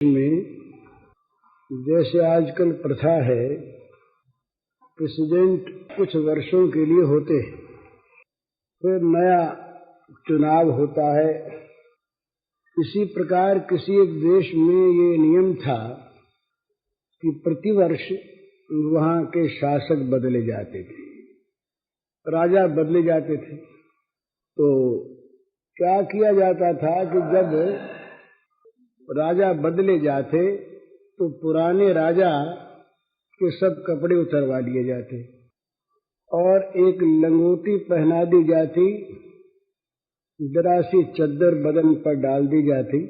में जैसे आजकल प्रथा है, प्रेसिडेंट कुछ वर्षों के लिए होते हैं, फिर नया चुनाव होता है। इसी प्रकार किसी एक देश में ये नियम था कि प्रतिवर्ष वहां के शासक बदले जाते थे, राजा बदले जाते थे। तो क्या किया जाता था कि जब राजा बदले जाते तो पुराने राजा के सब कपड़े उतरवा लिए जाते और एक लंगोटी पहना दी जाती, जरा सी चद्दर बदन पर डाल दी जाती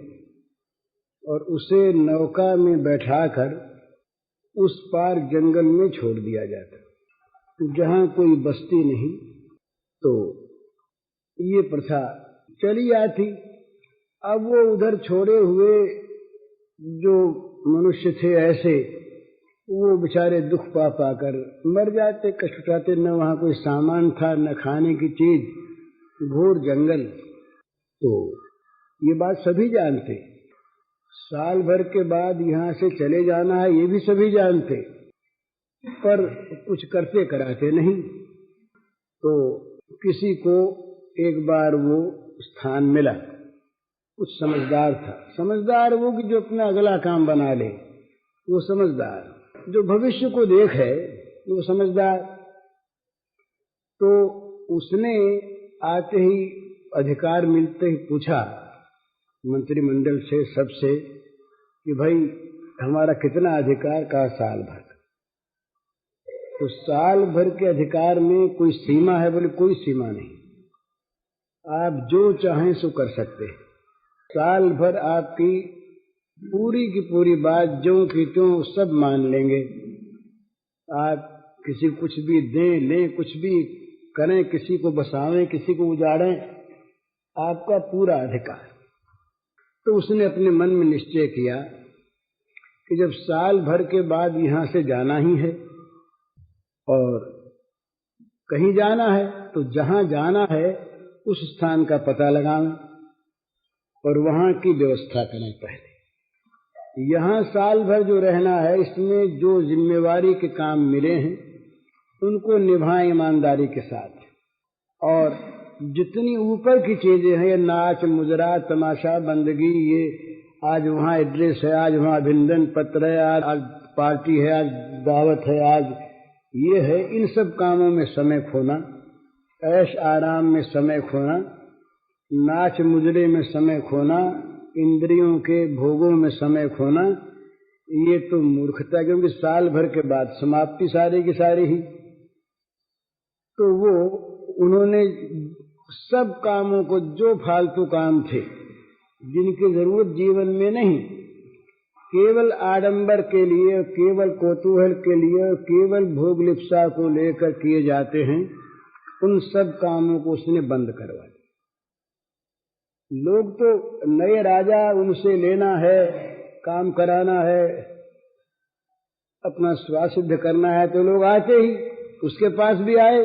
और उसे नौका में बैठाकर उस पार जंगल में छोड़ दिया जाता, जहां कोई बस्ती नहीं। तो ये प्रथा चली आती। अब वो उधर छोड़े हुए जो मनुष्य थे ऐसे, वो बेचारे दुख पा पाकर मर जाते, कष्ट उठाते। न वहां कोई सामान था, न खाने की चीज, घोर जंगल। तो ये बात सभी जानते। साल भर के बाद यहां से चले जाना है, ये भी सभी जानते, पर कुछ करते कराते नहीं। तो किसी को एक बार वो स्थान मिला, कुछ समझदार था। समझदार वो कि जो अपना अगला काम बना ले, वो समझदार। जो भविष्य को देख है वो समझदार। तो उसने आते ही अधिकार मिलते ही पूछा मंत्रिमंडल से, सबसे, कि भाई हमारा कितना अधिकार? का साल भर। तो साल भर के अधिकार में कोई सीमा है? बोले कोई सीमा नहीं, आप जो चाहें सो कर सकते हैं। साल भर आपकी पूरी की पूरी बात ज्यों की त्यों सब मान लेंगे। आप किसी को कुछ भी दें लें, कुछ भी करें, किसी को बसावें, किसी को उजाड़ें, आपका पूरा अधिकार। तो उसने अपने मन में निश्चय किया कि जब साल भर के बाद यहां से जाना ही है और कहीं जाना है, तो जहां जाना है उस स्थान का पता लगाएं और वहां की व्यवस्था करें। पहले यहां साल भर जो रहना है, इसमें जो जिम्मेवारी के काम मिले हैं उनको निभाएं ईमानदारी के साथ। और जितनी ऊपर की चीजें हैं, ये नाच मुजरा तमाशा बंदगी, ये आज वहां एड्रेस है, आज वहां अभिनंदन पत्र है, आज पार्टी है, आज दावत है, आज ये है, इन सब कामों में समय खोना, ऐश आराम में समय खोना, नाच मुजरे में समय खोना, इंद्रियों के भोगों में समय खोना, ये तो मूर्खता। क्योंकि साल भर के बाद समाप्ति सारी की सारी ही। तो वो उन्होंने सब कामों को, जो फालतू काम थे जिनकी जरूरत जीवन में नहीं, केवल आडंबर के लिए, केवल कौतूहल के लिए, केवल भोग लिप्सा को लेकर किए जाते हैं, उन सब कामों को उसने बंद करवा दिया। लोग तो नए राजा, उनसे लेना है, काम कराना है, अपना स्वार्थ सिद्ध करना है, तो लोग आते ही उसके पास भी आए।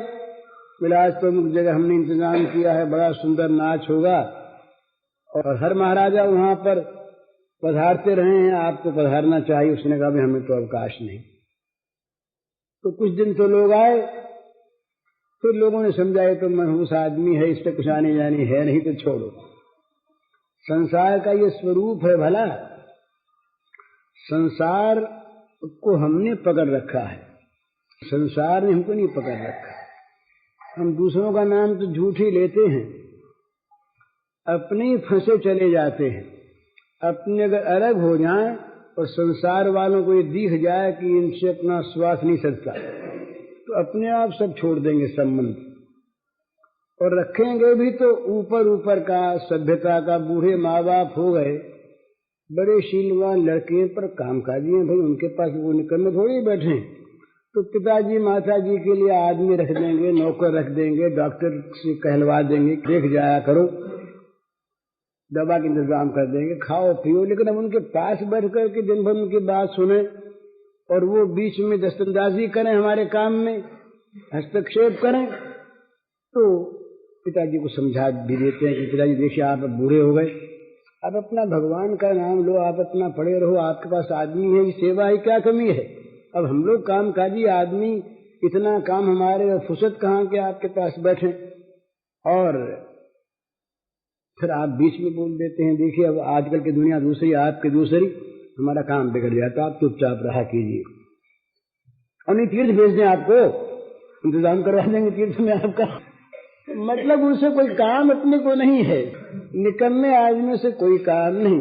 बोला आज तो अमुक जगह हमने इंतजाम किया है, बड़ा सुंदर नाच होगा, और हर महाराजा वहां पर पधारते रहे हैं, आपको पधारना चाहिए। उसने कहा भी हमें तो अवकाश नहीं। तो कुछ दिन तो लोग आए, फिर लोगों ने समझा ये तो मनहूस आदमी है, इस पर कुछ आने जानी है नहीं, तो छोड़ो। संसार का ये स्वरूप है भला। संसार को हमने पकड़ रखा है, संसार ने हमको नहीं पकड़ रखा। हम दूसरों का नाम तो झूठ ही लेते हैं, अपने ही फंसे चले जाते हैं। अपने अगर अलग हो जाएं और संसार वालों को ये दिख जाए कि इनसे अपना स्वार्थ नहीं सधता, तो अपने आप सब छोड़ देंगे संबंध, और रखेंगे भी तो ऊपर ऊपर का, सभ्यता का। बूढ़े माँ बाप हो गए, बड़े शीलवान लड़के पर कामकाजी हैं, भाई उनके पास वो निकलने थोड़ी बैठे। तो पिताजी माताजी के लिए आदमी रख देंगे, नौकर रख देंगे, डॉक्टर से कहलवा देंगे, देख जाया करो, दवा का इंतजाम कर देंगे, खाओ पियो। लेकिन अब उनके पास बैठ करके दिन भर उनकी बात सुने और वो बीच में दस्तंदाजी करें, हमारे काम में हस्तक्षेप करें, तो पिताजी को समझा भी देते हैं कि पिताजी देखिए आप बूढ़े हो गए, आप अपना भगवान का नाम लो, आप अपना पड़े रहो, आपके पास आदमी है, सेवा ही क्या कमी है। अब हम लोग कामकाजी आदमी, इतना काम हमारे, और फुर्सत कहाँ के आपके पास बैठे, और फिर आप बीच में बोल देते हैं। देखिए अब आजकल की दुनिया दूसरी, आपकी दूसरी, हमारा काम बिगड़ जाता। आप चुपचाप रहा कीजिए, और नहीं तीर्थ भेज दें, आपको इंतजाम करवा देंगे तीर्थ में आपका। मतलब उनसे कोई काम अपने को नहीं है, निकम्मे आदमी से कोई काम नहीं।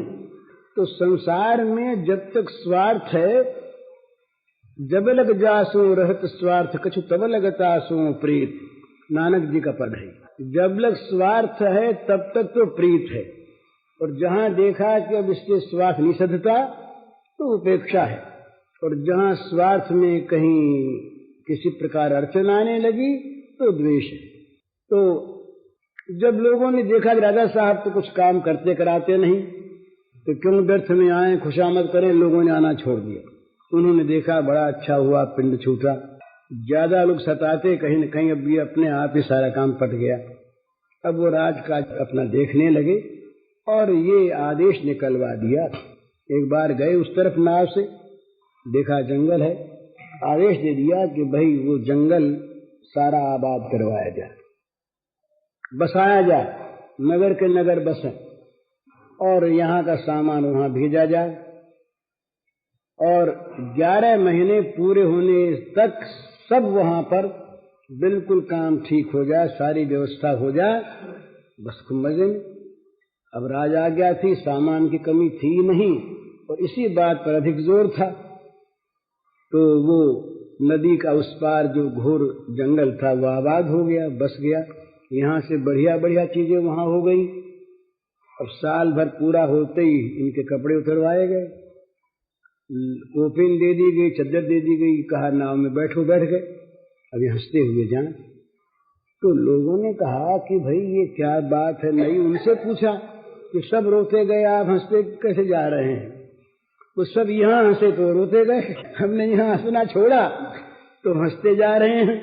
तो संसार में जब तक स्वार्थ है, जब लग जासो रहत स्वार्थ कछु तब लगतासो प्रीत, नानक जी का पद है। जब लग स्वार्थ है तब तक तो प्रीत है, और जहां देखा कि अब इससे स्वार्थ नहीं सधता तो उपेक्षा है, और जहां स्वार्थ में कहीं किसी प्रकार अड़चन आने लगी तो द्वेष है। तो जब लोगों ने देखा कि राजा साहब तो कुछ काम करते कराते नहीं, तो क्यों व्यर्थ में आए, खुशामद करें, लोगों ने आना छोड़ दिया। उन्होंने देखा बड़ा अच्छा हुआ, पिंड छूटा। ज्यादा लोग सताते, कहीं न कहीं अब ये अपने आप ही सारा काम पट गया। अब वो राजकाज अपना देखने लगे, और ये आदेश निकलवा दिया। एक बार गए उस तरफ नाव से, देखा जंगल है, आदेश दे दिया कि भाई वो जंगल सारा आबाद करवाया जाए, बसाया जाए, नगर के नगर बसें, और यहाँ का सामान वहाँ भेजा जाए, और 11 महीने पूरे होने तक सब वहाँ पर बिल्कुल काम ठीक हो जाए, सारी व्यवस्था हो जाए, बस खूब मजे में। अब राज आ गया थी, सामान की कमी थी नहीं, और इसी बात पर अधिक जोर था। तो वो नदी का उस पार जो घोर जंगल था वो आबाद हो गया, बस गया। यहाँ से बढ़िया बढ़िया चीजें वहां हो गई। अब साल भर पूरा होते ही इनके कपड़े उतरवाए गए, कोपिन दे दी गई, चद्दर दे दी गई, कहा नाव में बैठो, बैठ गए। अभी हंसते हुए जाएं। तो लोगों ने कहा कि भाई ये क्या बात है। नहीं, उनसे पूछा कि सब रोते गए, आप हंसते कैसे जा रहे हैं? वो सब यहाँ हंसे तो रोते गए, हमने यहाँ हंसना छोड़ा तो हंसते जा रहे हैं।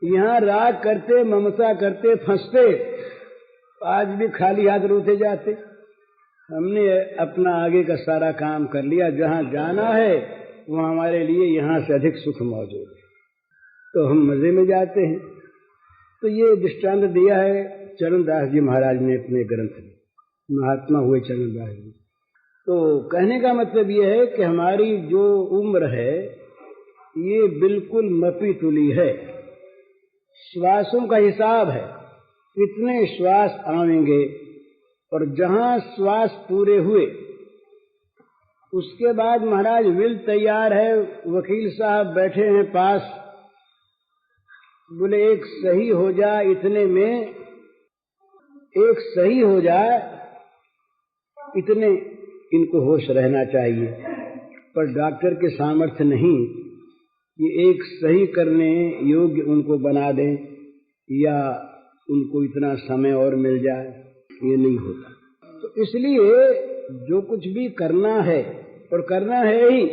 यहाँ राग करते, ममता करते, फंसते, आज भी खाली हाथ रोते जाते। हमने अपना आगे का सारा काम कर लिया, जहाँ जाना है वहाँ हमारे लिए यहाँ से अधिक सुख मौजूद है, तो हम मजे में जाते हैं। तो ये दृष्टांत दिया है चरणदास जी महाराज ने अपने ग्रंथ में, महात्मा हुए चरणदास जी। तो कहने का मतलब ये है कि हमारी जो उम्र है ये बिल्कुल मपी तुली है, श्वासों का हिसाब है, कितने श्वास आएंगे, और जहां श्वास पूरे हुए उसके बाद महाराज विल तैयार है, वकील साहब बैठे हैं पास, बोले एक सही हो जाए, इतने में एक सही हो जाए, इतने इनको होश रहना चाहिए। पर डॉक्टर के सामर्थ्य नहीं ये एक सही करने योग्य उनको बना दें, या उनको इतना समय और मिल जाए, ये नहीं होता। तो इसलिए जो कुछ भी करना है, और करना है ही,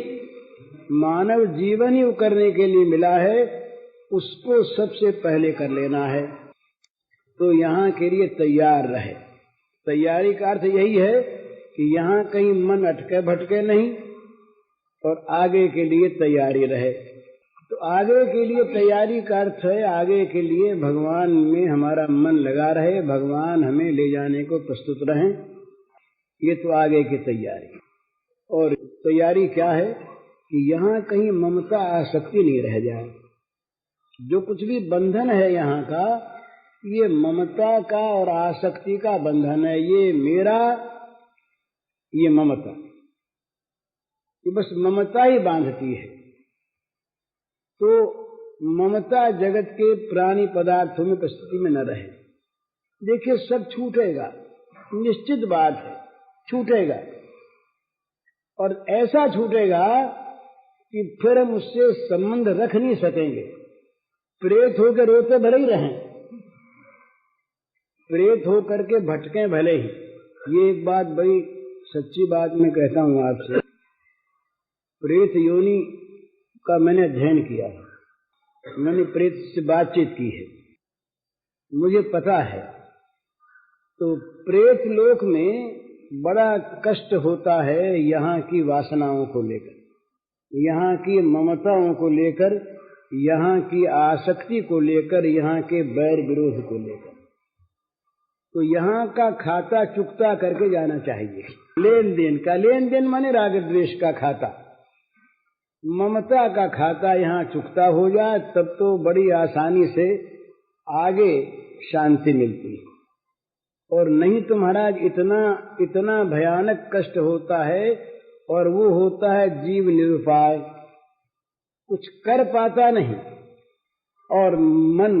मानव जीवन ही करने के लिए मिला है, उसको सबसे पहले कर लेना है। तो यहाँ के लिए तैयार रहे। तैयारी का अर्थ यही है कि यहाँ कहीं मन अटके भटके नहीं, और आगे के लिए तैयारी रहे। तो आगे के लिए तैयारी का अर्थ है आगे के लिए भगवान में हमारा मन लगा रहे, भगवान हमें ले जाने को प्रस्तुत रहें, ये तो आगे की तैयारी। और तैयारी क्या है कि यहाँ कहीं ममता आसक्ति नहीं रह जाए। जो कुछ भी बंधन है यहाँ का, ये ममता का और आसक्ति का बंधन है। ये मेरा, ये ममता, ये बस ममता ही बांधती है। तो ममता जगत के प्राणी पदार्थों में प्रस्तुति में न रहे। देखिए सब छूटेगा, निश्चित बात है, छूटेगा, और ऐसा छूटेगा कि फिर हम उससे संबंध रख नहीं सकेंगे। प्रेत होकर रोते भले ही रहें, प्रेत होकर के भटकें भले ही। ये एक बात बड़ी सच्ची बात मैं कहता हूं आपसे, प्रेत योनि का मैंने अध्ययन किया है, मैंने प्रेत से बातचीत की है, मुझे पता है। तो प्रेत लोक में बड़ा कष्ट होता है यहाँ की वासनाओं को लेकर, यहाँ की ममताओं को लेकर, यहाँ की आसक्ति को लेकर, यहाँ के बैर विरोध को लेकर। तो यहाँ का खाता चुकता करके जाना चाहिए। लेन देन का, लेन देन माने राग द्वेष का खाता, ममता का खाता यहाँ चुकता हो जाए तब तो बड़ी आसानी से आगे शांति मिलती है। और नहीं तो महाराज इतना भयानक कष्ट होता है, और वो होता है जीव निरुपाय, कुछ कर पाता नहीं और मन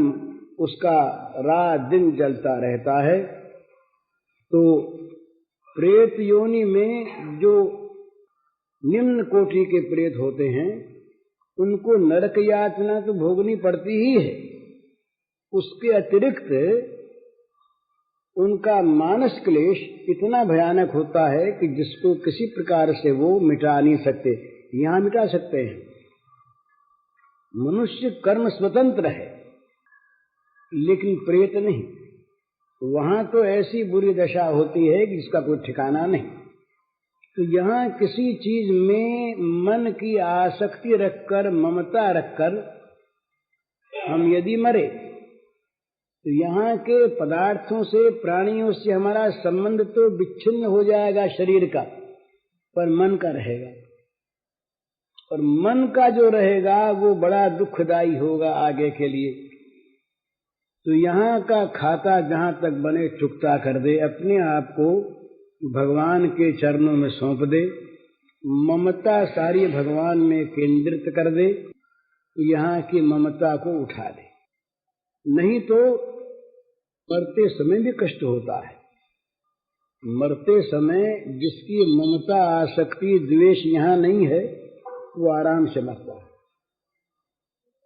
उसका रात दिन जलता रहता है। तो प्रेत योनि में जो निम्न कोटि के प्रेत होते हैं उनको नरक यातना तो भोगनी पड़ती ही है, उसके अतिरिक्त उनका मानस क्लेश इतना भयानक होता है कि जिसको किसी प्रकार से वो मिटा नहीं सकते। यहाँ मिटा सकते हैं, मनुष्य कर्म स्वतंत्र है, लेकिन प्रेत नहीं। वहां तो ऐसी बुरी दशा होती है कि जिसका कोई ठिकाना नहीं। तो यहाँ किसी चीज में मन की आसक्ति रखकर, ममता रखकर हम यदि मरे तो यहाँ के पदार्थों से, प्राणियों से हमारा संबंध तो विच्छिन्न हो जाएगा शरीर का, पर मन का रहेगा। और मन का जो रहेगा वो बड़ा दुखदायी होगा आगे के लिए। तो यहाँ का खाता जहाँ तक बने चुकता कर दे, अपने आप को भगवान के चरणों में सौंप दे, ममता सारी भगवान में केंद्रित कर दे, यहाँ की ममता को उठा दे। नहीं तो मरते समय भी कष्ट होता है। मरते समय जिसकी ममता, आसक्ति, द्वेष यहाँ नहीं है वो आराम से मरता है,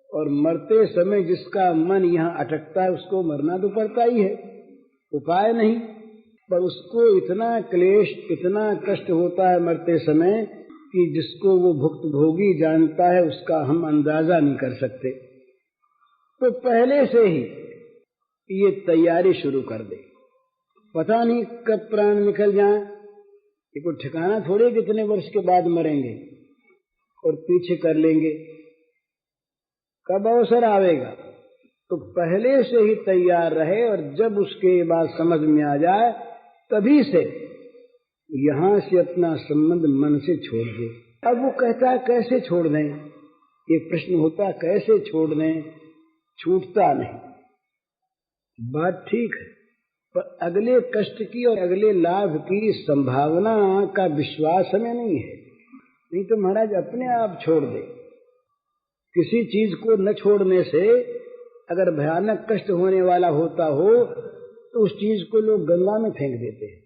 और मरते समय जिसका मन यहाँ अटकता है उसको मरना तो पड़ता ही है, उपाय नहीं। पर उसको इतना क्लेश, इतना कष्ट होता है मरते समय कि जिसको वो भुक्तभोगी जानता है उसका हम अंदाजा नहीं कर सकते। तो पहले से ही ये तैयारी शुरू कर दे, पता नहीं कब प्राण निकल जाए, ये कोई ठिकाना थोड़े कितने वर्ष के बाद मरेंगे और पीछे कर लेंगे, कब अवसर आवेगा। तो पहले से ही तैयार रहे, और जब उसके बाद समझ में आ जाए तभी से यहां से अपना संबंध मन से छोड़ दे। अब वो कहता है कैसे छोड़ दें, एक प्रश्न होता है कैसे छोड़ दें, छूटता नहीं। बात ठीक है, पर अगले कष्ट की और अगले लाभ की संभावना का विश्वास हमें नहीं है। नहीं तो महाराज अपने आप छोड़ दे। किसी चीज को न छोड़ने से अगर भयानक कष्ट होने वाला होता हो तो उस चीज को लोग गंगा में फेंक देते हैं।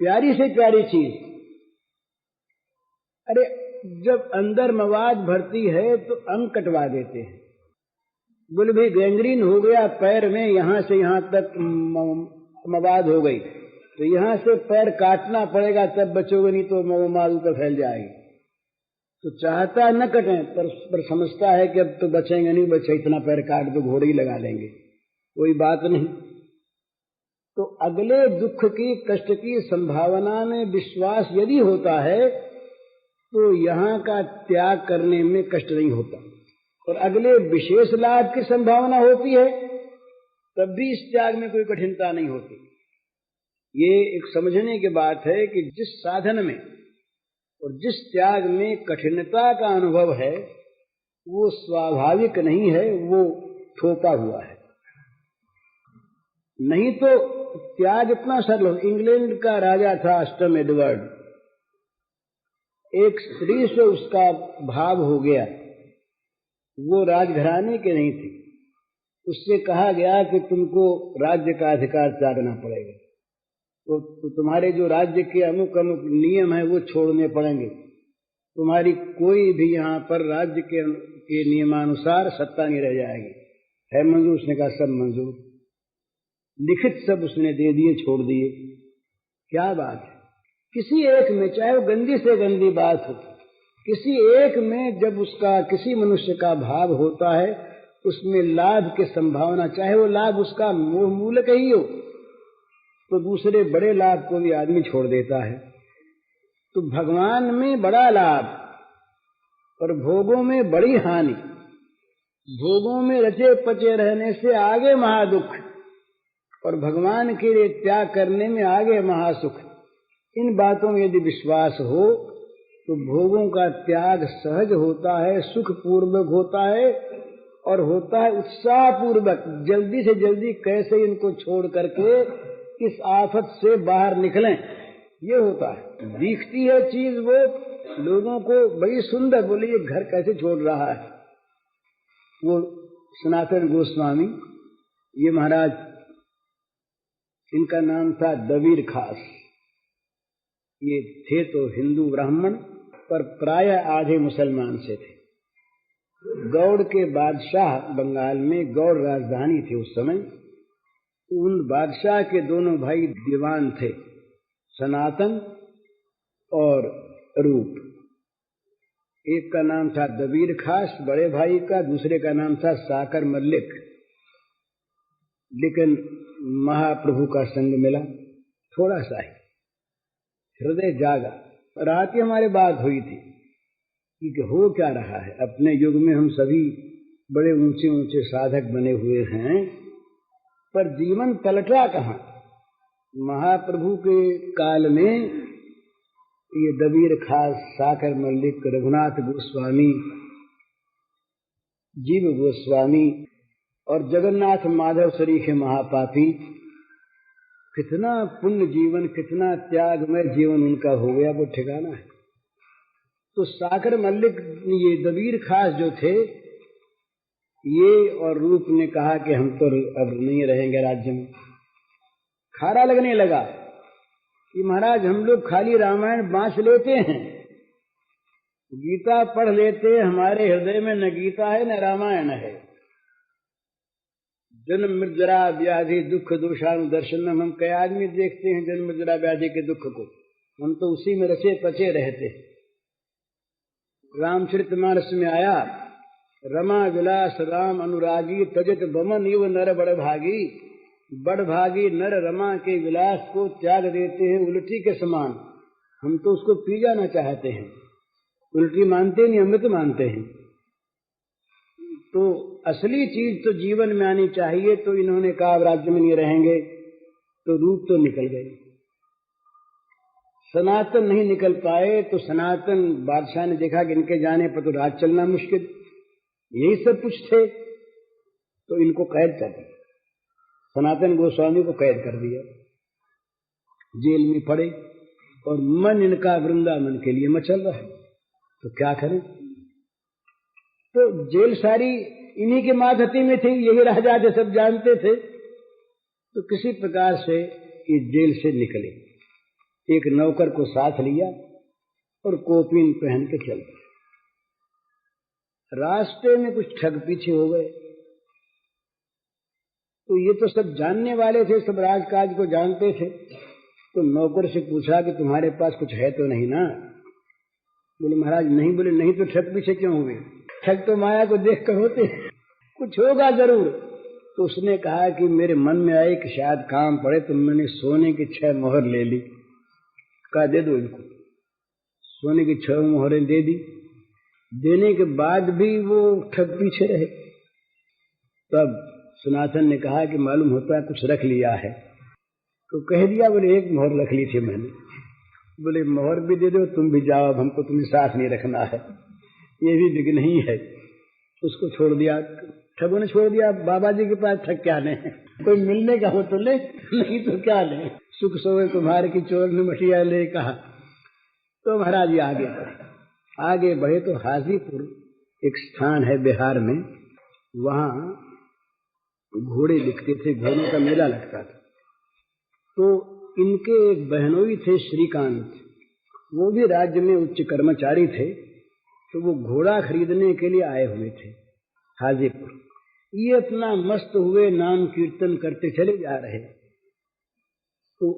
प्यारी से प्यारी चीज, अरे जब अंदर मवाद भरती है तो अंग कटवा देते हैं। बोले भाई गैंग्रीन हो गया पैर में, यहां से यहां तक मवाद हो गई, तो यहां से पैर काटना पड़ेगा तब बचोगे, नहीं तो माल तो फैल जाएगी। तो चाहता न कटे, पर समझता है कि अब तो बचेंगे नहीं, बचे इतना पैर काट दो, घोड़े ही लगा लेंगे, कोई बात नहीं। तो अगले दुख की, कष्ट की संभावना में विश्वास यदि होता है तो यहाँ का त्याग करने में कष्ट नहीं होता, और अगले विशेष लाभ की संभावना होती है तब भी इस त्याग में कोई कठिनता नहीं होती। ये एक समझने की बात है कि जिस साधन में और जिस त्याग में कठिनता का अनुभव है वो स्वाभाविक नहीं है, वो थोपा हुआ है। नहीं तो त्याग इतना सरल हो। इंग्लैंड का राजा था अष्टम एडवर्ड, एक स्त्री से उसका भाव हो गया, वो राजघराने के नहीं थी। उससे कहा गया कि तुमको राज्य का अधिकार त्यागना पड़ेगा, तो तुम्हारे जो राज्य के अमुक अमुक नियम है वो छोड़ने पड़ेंगे, तुम्हारी कोई भी यहाँ पर राज्य के नियमानुसार सत्ता नहीं रह जाएगी। है मंजूर? उसने कहा सब मंजूर, लिखित सब उसने दे दिए, छोड़ दिए। क्या बात है। किसी एक में, चाहे वो गंदी से गंदी बात हो, किसी एक में जब उसका किसी मनुष्य का भाव होता है उसमें लाभ की संभावना, चाहे वो लाभ उसका मोह मूलक ही हो, तो दूसरे बड़े लाभ को भी आदमी छोड़ देता है। तो भगवान में बड़ा लाभ और भोगों में बड़ी हानि। भोगों में रचे पचे रहने से आगे महादुख और भगवान के लिए त्याग करने में आगे महासुख। इन बातों में यदि विश्वास हो तो भोगों का त्याग सहज होता है, सुख पूर्वक होता है और होता है उत्साह पूर्वक। जल्दी से जल्दी कैसे इनको छोड़ करके इस आफत से बाहर निकलें, ये होता है। दिखती है चीज वो लोगों को बड़ी सुंदर, बोले ये घर कैसे छोड़ रहा है। वो सनातन गोस्वामी, ये महाराज, इनका नाम था दबीर खास। ये थे तो हिंदू ब्राह्मण पर प्राय आधे मुसलमान से थे। गौड़ के बादशाह, बंगाल में गौड़ राजधानी थी उस समय। उन बादशाह के दोनों भाई दीवान थे, सनातन और रूप। एक का नाम था दबीर खास बड़े भाई का, दूसरे का नाम था साकर मल्लिक। लेकिन महाप्रभु का संग मिला, थोड़ा सा ही हृदय जागा। रात ही हमारे बात हुई थी कि हो क्या रहा है। अपने युग में हम सभी बड़े ऊंचे ऊंचे साधक बने हुए हैं, पर जीवन पलटा कहाँ। महाप्रभु के काल में ये दबीर खास, साकर मल्लिक, रघुनाथ गोस्वामी, जीव गोस्वामी और जगन्नाथ माधव सरीखे महापापी, कितना पुण्य जीवन, कितना त्यागमय जीवन उनका हो गया, वो ठिकाना है। तो साकर मल्लिक, ये दबीर खास जो थे, ये और रूप ने कहा कि हम तो अब नहीं रहेंगे राज्य में। खारा लगने लगा कि महाराज हम लोग खाली रामायण बांच लेते हैं, गीता पढ़ लेते हैं, हमारे हृदय में न गीता है न रामायण है। जन्म मृत्यु व्याधि दुख दोषानुदर्शनम, हम कई आदमी देखते हैं जन्म मृत्यु व्याधि के दुख को, हम तो उसी में रचे पचे रहते। रामचरितमानस में आया, रमा विलास राम अनुरागी, तजत बमन युव नर बड़ भागी। बड़ भागी नर रमा के विलास को त्याग देते हैं उल्टी के समान। हम तो उसको पी जाना चाहते हैं, उल्टी मानते नहीं, अमृत मानते हैं। तो असली चीज तो जीवन में आनी चाहिए। तो इन्होंने कहा राज्य में नहीं रहेंगे, तो रूप तो निकल गए। सनातन नहीं निकल पाए, तो सनातन बादशाह ने देखा कि इनके जाने पर तो राज चलना मुश्किल, यही सब कुछ थे, तो इनको कैद कर दिया। सनातन गोस्वामी को कैद कर दिया, जेल में पड़े और मन इनका वृंदावन के लिए मचल रहा है। तो क्या करें। तो जेल सारी इन्हीं के माधती में थी, यही राजा थे, सब जानते थे। तो किसी प्रकार से ये जेल से निकले, एक नौकर को साथ लिया और कोपीन पहन के चल गए। रास्ते में कुछ ठग पीछे हो गए। तो ये तो सब जानने वाले थे, सब राजकाज को जानते थे। तो नौकर से पूछा कि तुम्हारे पास कुछ है तो नहीं ना। बोले महाराज नहीं। बोले नहीं तो ठग पीछे क्यों हुए। ठग तो माया को देख कर होते, कुछ होगा जरूर। तो उसने कहा कि मेरे मन में आए कि शायद काम पड़े, तो मैंने सोने की 6 मोहर ले ली। कहा दे दो इनको। सोने की 6 मोहरें दे दी। देने के बाद भी वो ठग पीछे रहे। तब सनातन ने कहा कि मालूम होता है कुछ रख लिया है। तो कह दिया, बोले 1 मोहर रख ली थी मैंने। बोले मोहर भी दे दो, तुम भी जाओ, हमको तुम्हें साथ नहीं रखना है, ये भी विघ्न ही है। उसको छोड़ दिया, ठगों ने छोड़ दिया। बाबा जी के पास ठग क्या ले, कोई मिलने का हो तो ले, नहीं तो क्या ले। सुख सोए तुम्हारे की चोर ने मटिया ले, कहा। तो महाराज जी आगे बढ़े तो हाजीपुर एक स्थान है बिहार में, वहां घोड़े बिकते थे, घोड़ों का मेला लगता था। तो इनके एक बहनोई थे श्रीकांत, वो भी राज्य में उच्च कर्मचारी थे। तो वो घोड़ा खरीदने के लिए आए हुए थे हाजीपुर। ये अपना मस्त हुए नाम कीर्तन करते चले जा रहे। तो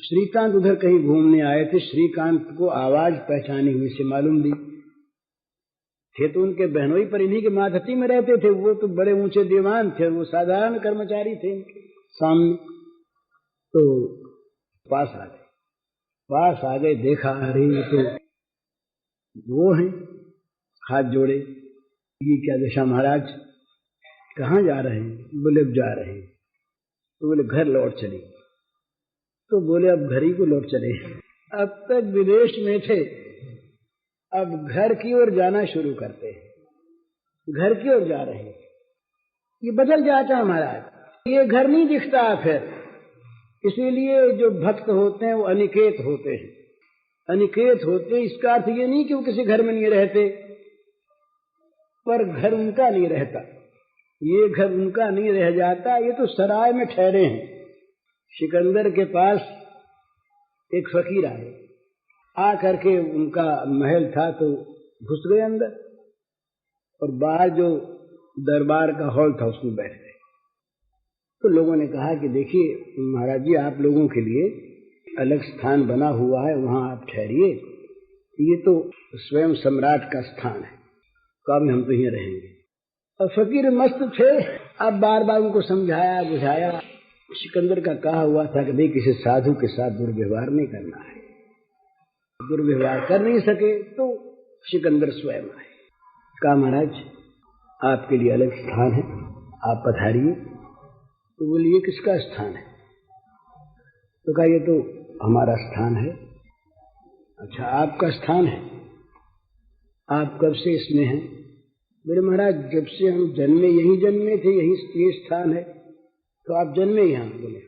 श्रीकांत उधर कहीं घूमने आए थे। श्रीकांत को आवाज पहचानी हुई से मालूम दी थे। तो उनके बहनोई पर इन्हीं के माधती में रहते थे। वो तो बड़े ऊंचे दीवान थे, वो साधारण कर्मचारी थे इनके सामने। तो पास आ गए, देखा, अरे ये तो वो हैं। हाथ जोड़े, ये क्या दशा महाराज, कहाँ जा रहे हैं? बोले अब जा रहे हैं। तो बोले घर लौट चले। तो बोले अब घर ही को लौट चले। अब तक विदेश में थे, अब घर की ओर जाना शुरू करते हैं, घर की ओर जा रहे हैं। ये बदल जाता है महाराज, ये घर नहीं दिखता फिर। इसीलिए जो भक्त होते हैं वो अनिकेत होते हैं। अनिकेत होते इसका अर्थ ये नहीं कि वो किसी घर में नहीं रहते, पर घर उनका नहीं रहता, ये घर उनका नहीं रह जाता, ये तो सराय में ठहरे हैं। सिकंदर के पास एक फकीर आए, आ करके उनका महल था तो घुस गए अंदर, और बाहर जो दरबार का हॉल था उसमें बैठ गए। तो लोगों ने कहा कि देखिए महाराज जी, आप लोगों के लिए अलग स्थान बना हुआ है, वहां आप ठहरिए, ये तो स्वयं सम्राट का स्थान है, कब हम तो यहीं रहेंगे। और फकीर मस्त थे, अब बार बार उनको समझाया बुझाया। सिकंदर का कहा हुआ था कि भाई किसी साधु के साथ दुर्व्यवहार नहीं करना है। दुर्व्यवहार कर नहीं सके तो सिकंदर स्वयं आए, कहा महाराज आपके लिए अलग स्थान है, आप पधारिए। तो बोलिए किसका स्थान है? तो कहा ये तो हमारा स्थान है। अच्छा आपका स्थान है, आप कब से इसमें हैं? बोले महाराज जब से हम जन्मे, यही जन्मे थे, यही ये स्थान है। तो आप जन्मे यहाँ? बोले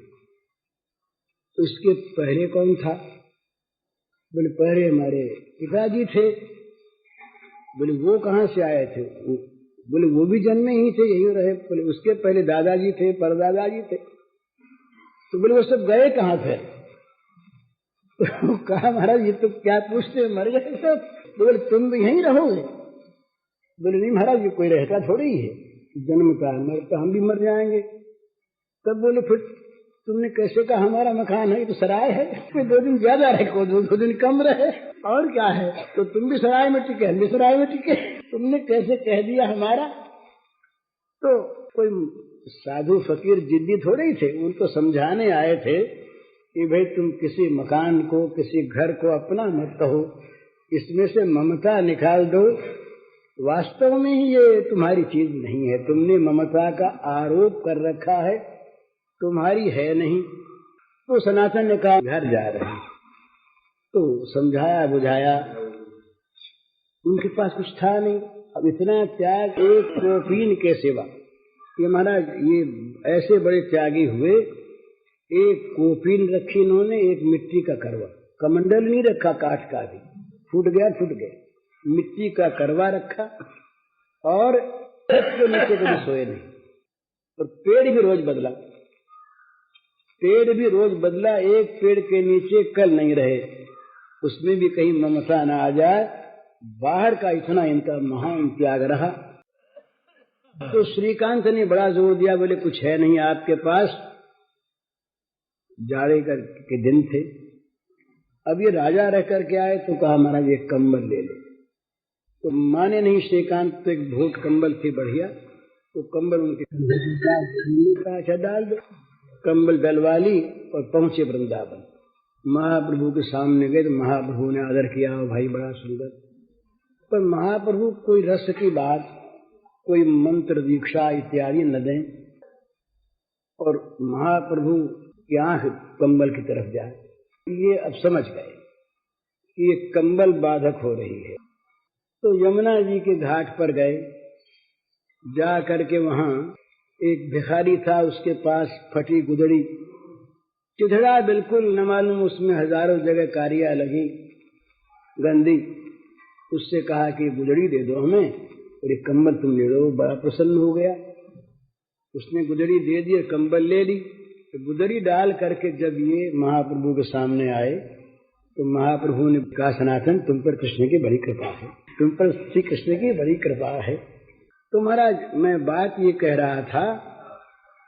तो इसके पहले कौन था? बोले पहले हमारे पिताजी थे। बोले वो कहाँ से आए थे? बोले वो भी जन्मे ही थे, यही रहे। बोले उसके पहले दादाजी थे, परदादाजी थे। तो बोले वो सब गए कहाँ थे? तो कहा महाराज ये तो क्या पूछते, मर गए सब। बोले तुम भी यहीं रहोगे? बोले नहीं महाराज ये कोई रहता थोड़ी ही है, जन्मता है, मरता हम भी मर जाएंगे। तब बोले फिर तुमने कैसे कहा हमारा मकान है, ये तो सराय है, कोई 2 दिन ज्यादा रहे, कोई 2 दिन कम रहे, और क्या है? तो तुम भी सराय में टिके, हम भी सराय में टिके, तुमने कैसे कह दिया हमारा? तो कोई साधु फकीर जिद्दी थोड़े ही थे, उनको समझाने आए थे कि भाई तुम किसी मकान को, किसी घर को अपना मत कहो, इसमें से ममता निकाल दो। वास्तव में ही ये तुम्हारी चीज नहीं है, तुमने ममता का आरोप कर रखा है, तुम्हारी है नहीं। तो सनातन ने कहा घर जा रहे हैं। तो समझाया बुझाया, उनके पास कुछ था नहीं। अब इतना त्याग एक कोपीन के सिवा, ये महाराज ये ऐसे बड़े त्यागी हुए, एक कोपीन रखी इन्होंने, एक मिट्टी का करवा, कमंडल नहीं रखा काठ का भी, फूट गया, मिट्टी का करवा रखा, और के नीचे कभी सोए नहीं। और पेड़ भी रोज बदला, एक पेड़ के नीचे कल नहीं रहे, उसमें भी कहीं ममता न आ जाए। बाहर का इतना इनका महान त्याग रहा। तो श्रीकांत ने बड़ा जोर दिया, बोले कुछ है नहीं आपके पास? जाड़े के दिन थे, अब ये राजा रह करके आए, तो कहा महाराज एक कंबल ले लो। तो माने नहीं श्रीकांत, तो एक भूत कंबल थी बढ़िया, तो कंबल उनके का अच्छा डाल दो। कंबल डलवा ली और पहुंचे वृंदावन। महाप्रभु के सामने गए तो महाप्रभु ने आदर किया, भाई बड़ा सुंदर। पर महाप्रभु कोई रस की बात, कोई मंत्र दीक्षा इत्यादि न दें, और महाप्रभु की आंख कंबल की तरफ जाए। ये अब समझ गए कि ये कंबल बाधक हो रही है। तो यमुना जी के घाट पर गए, जा करके वहां एक भिखारी था, उसके पास फटी गुदड़ी, चिथड़ा बिल्कुल न मालूम, उसमें हजारों जगह कारियां लगी गंदी। उससे कहा कि गुदड़ी दे दो हमें, और एक कंबल तुम ले लो। बड़ा प्रसन्न हो गया, उसने गुदड़ी दे दी, कंबल ले ली। तो गुदड़ी डाल करके जब ये महाप्रभु के सामने आए, तो महाप्रभु ने कहा सनातन तुम पर कृष्ण की बड़ी कृपा है, तुम पर श्री कृष्ण की बड़ी कृपा है। तो महाराज मैं बात ये कह रहा था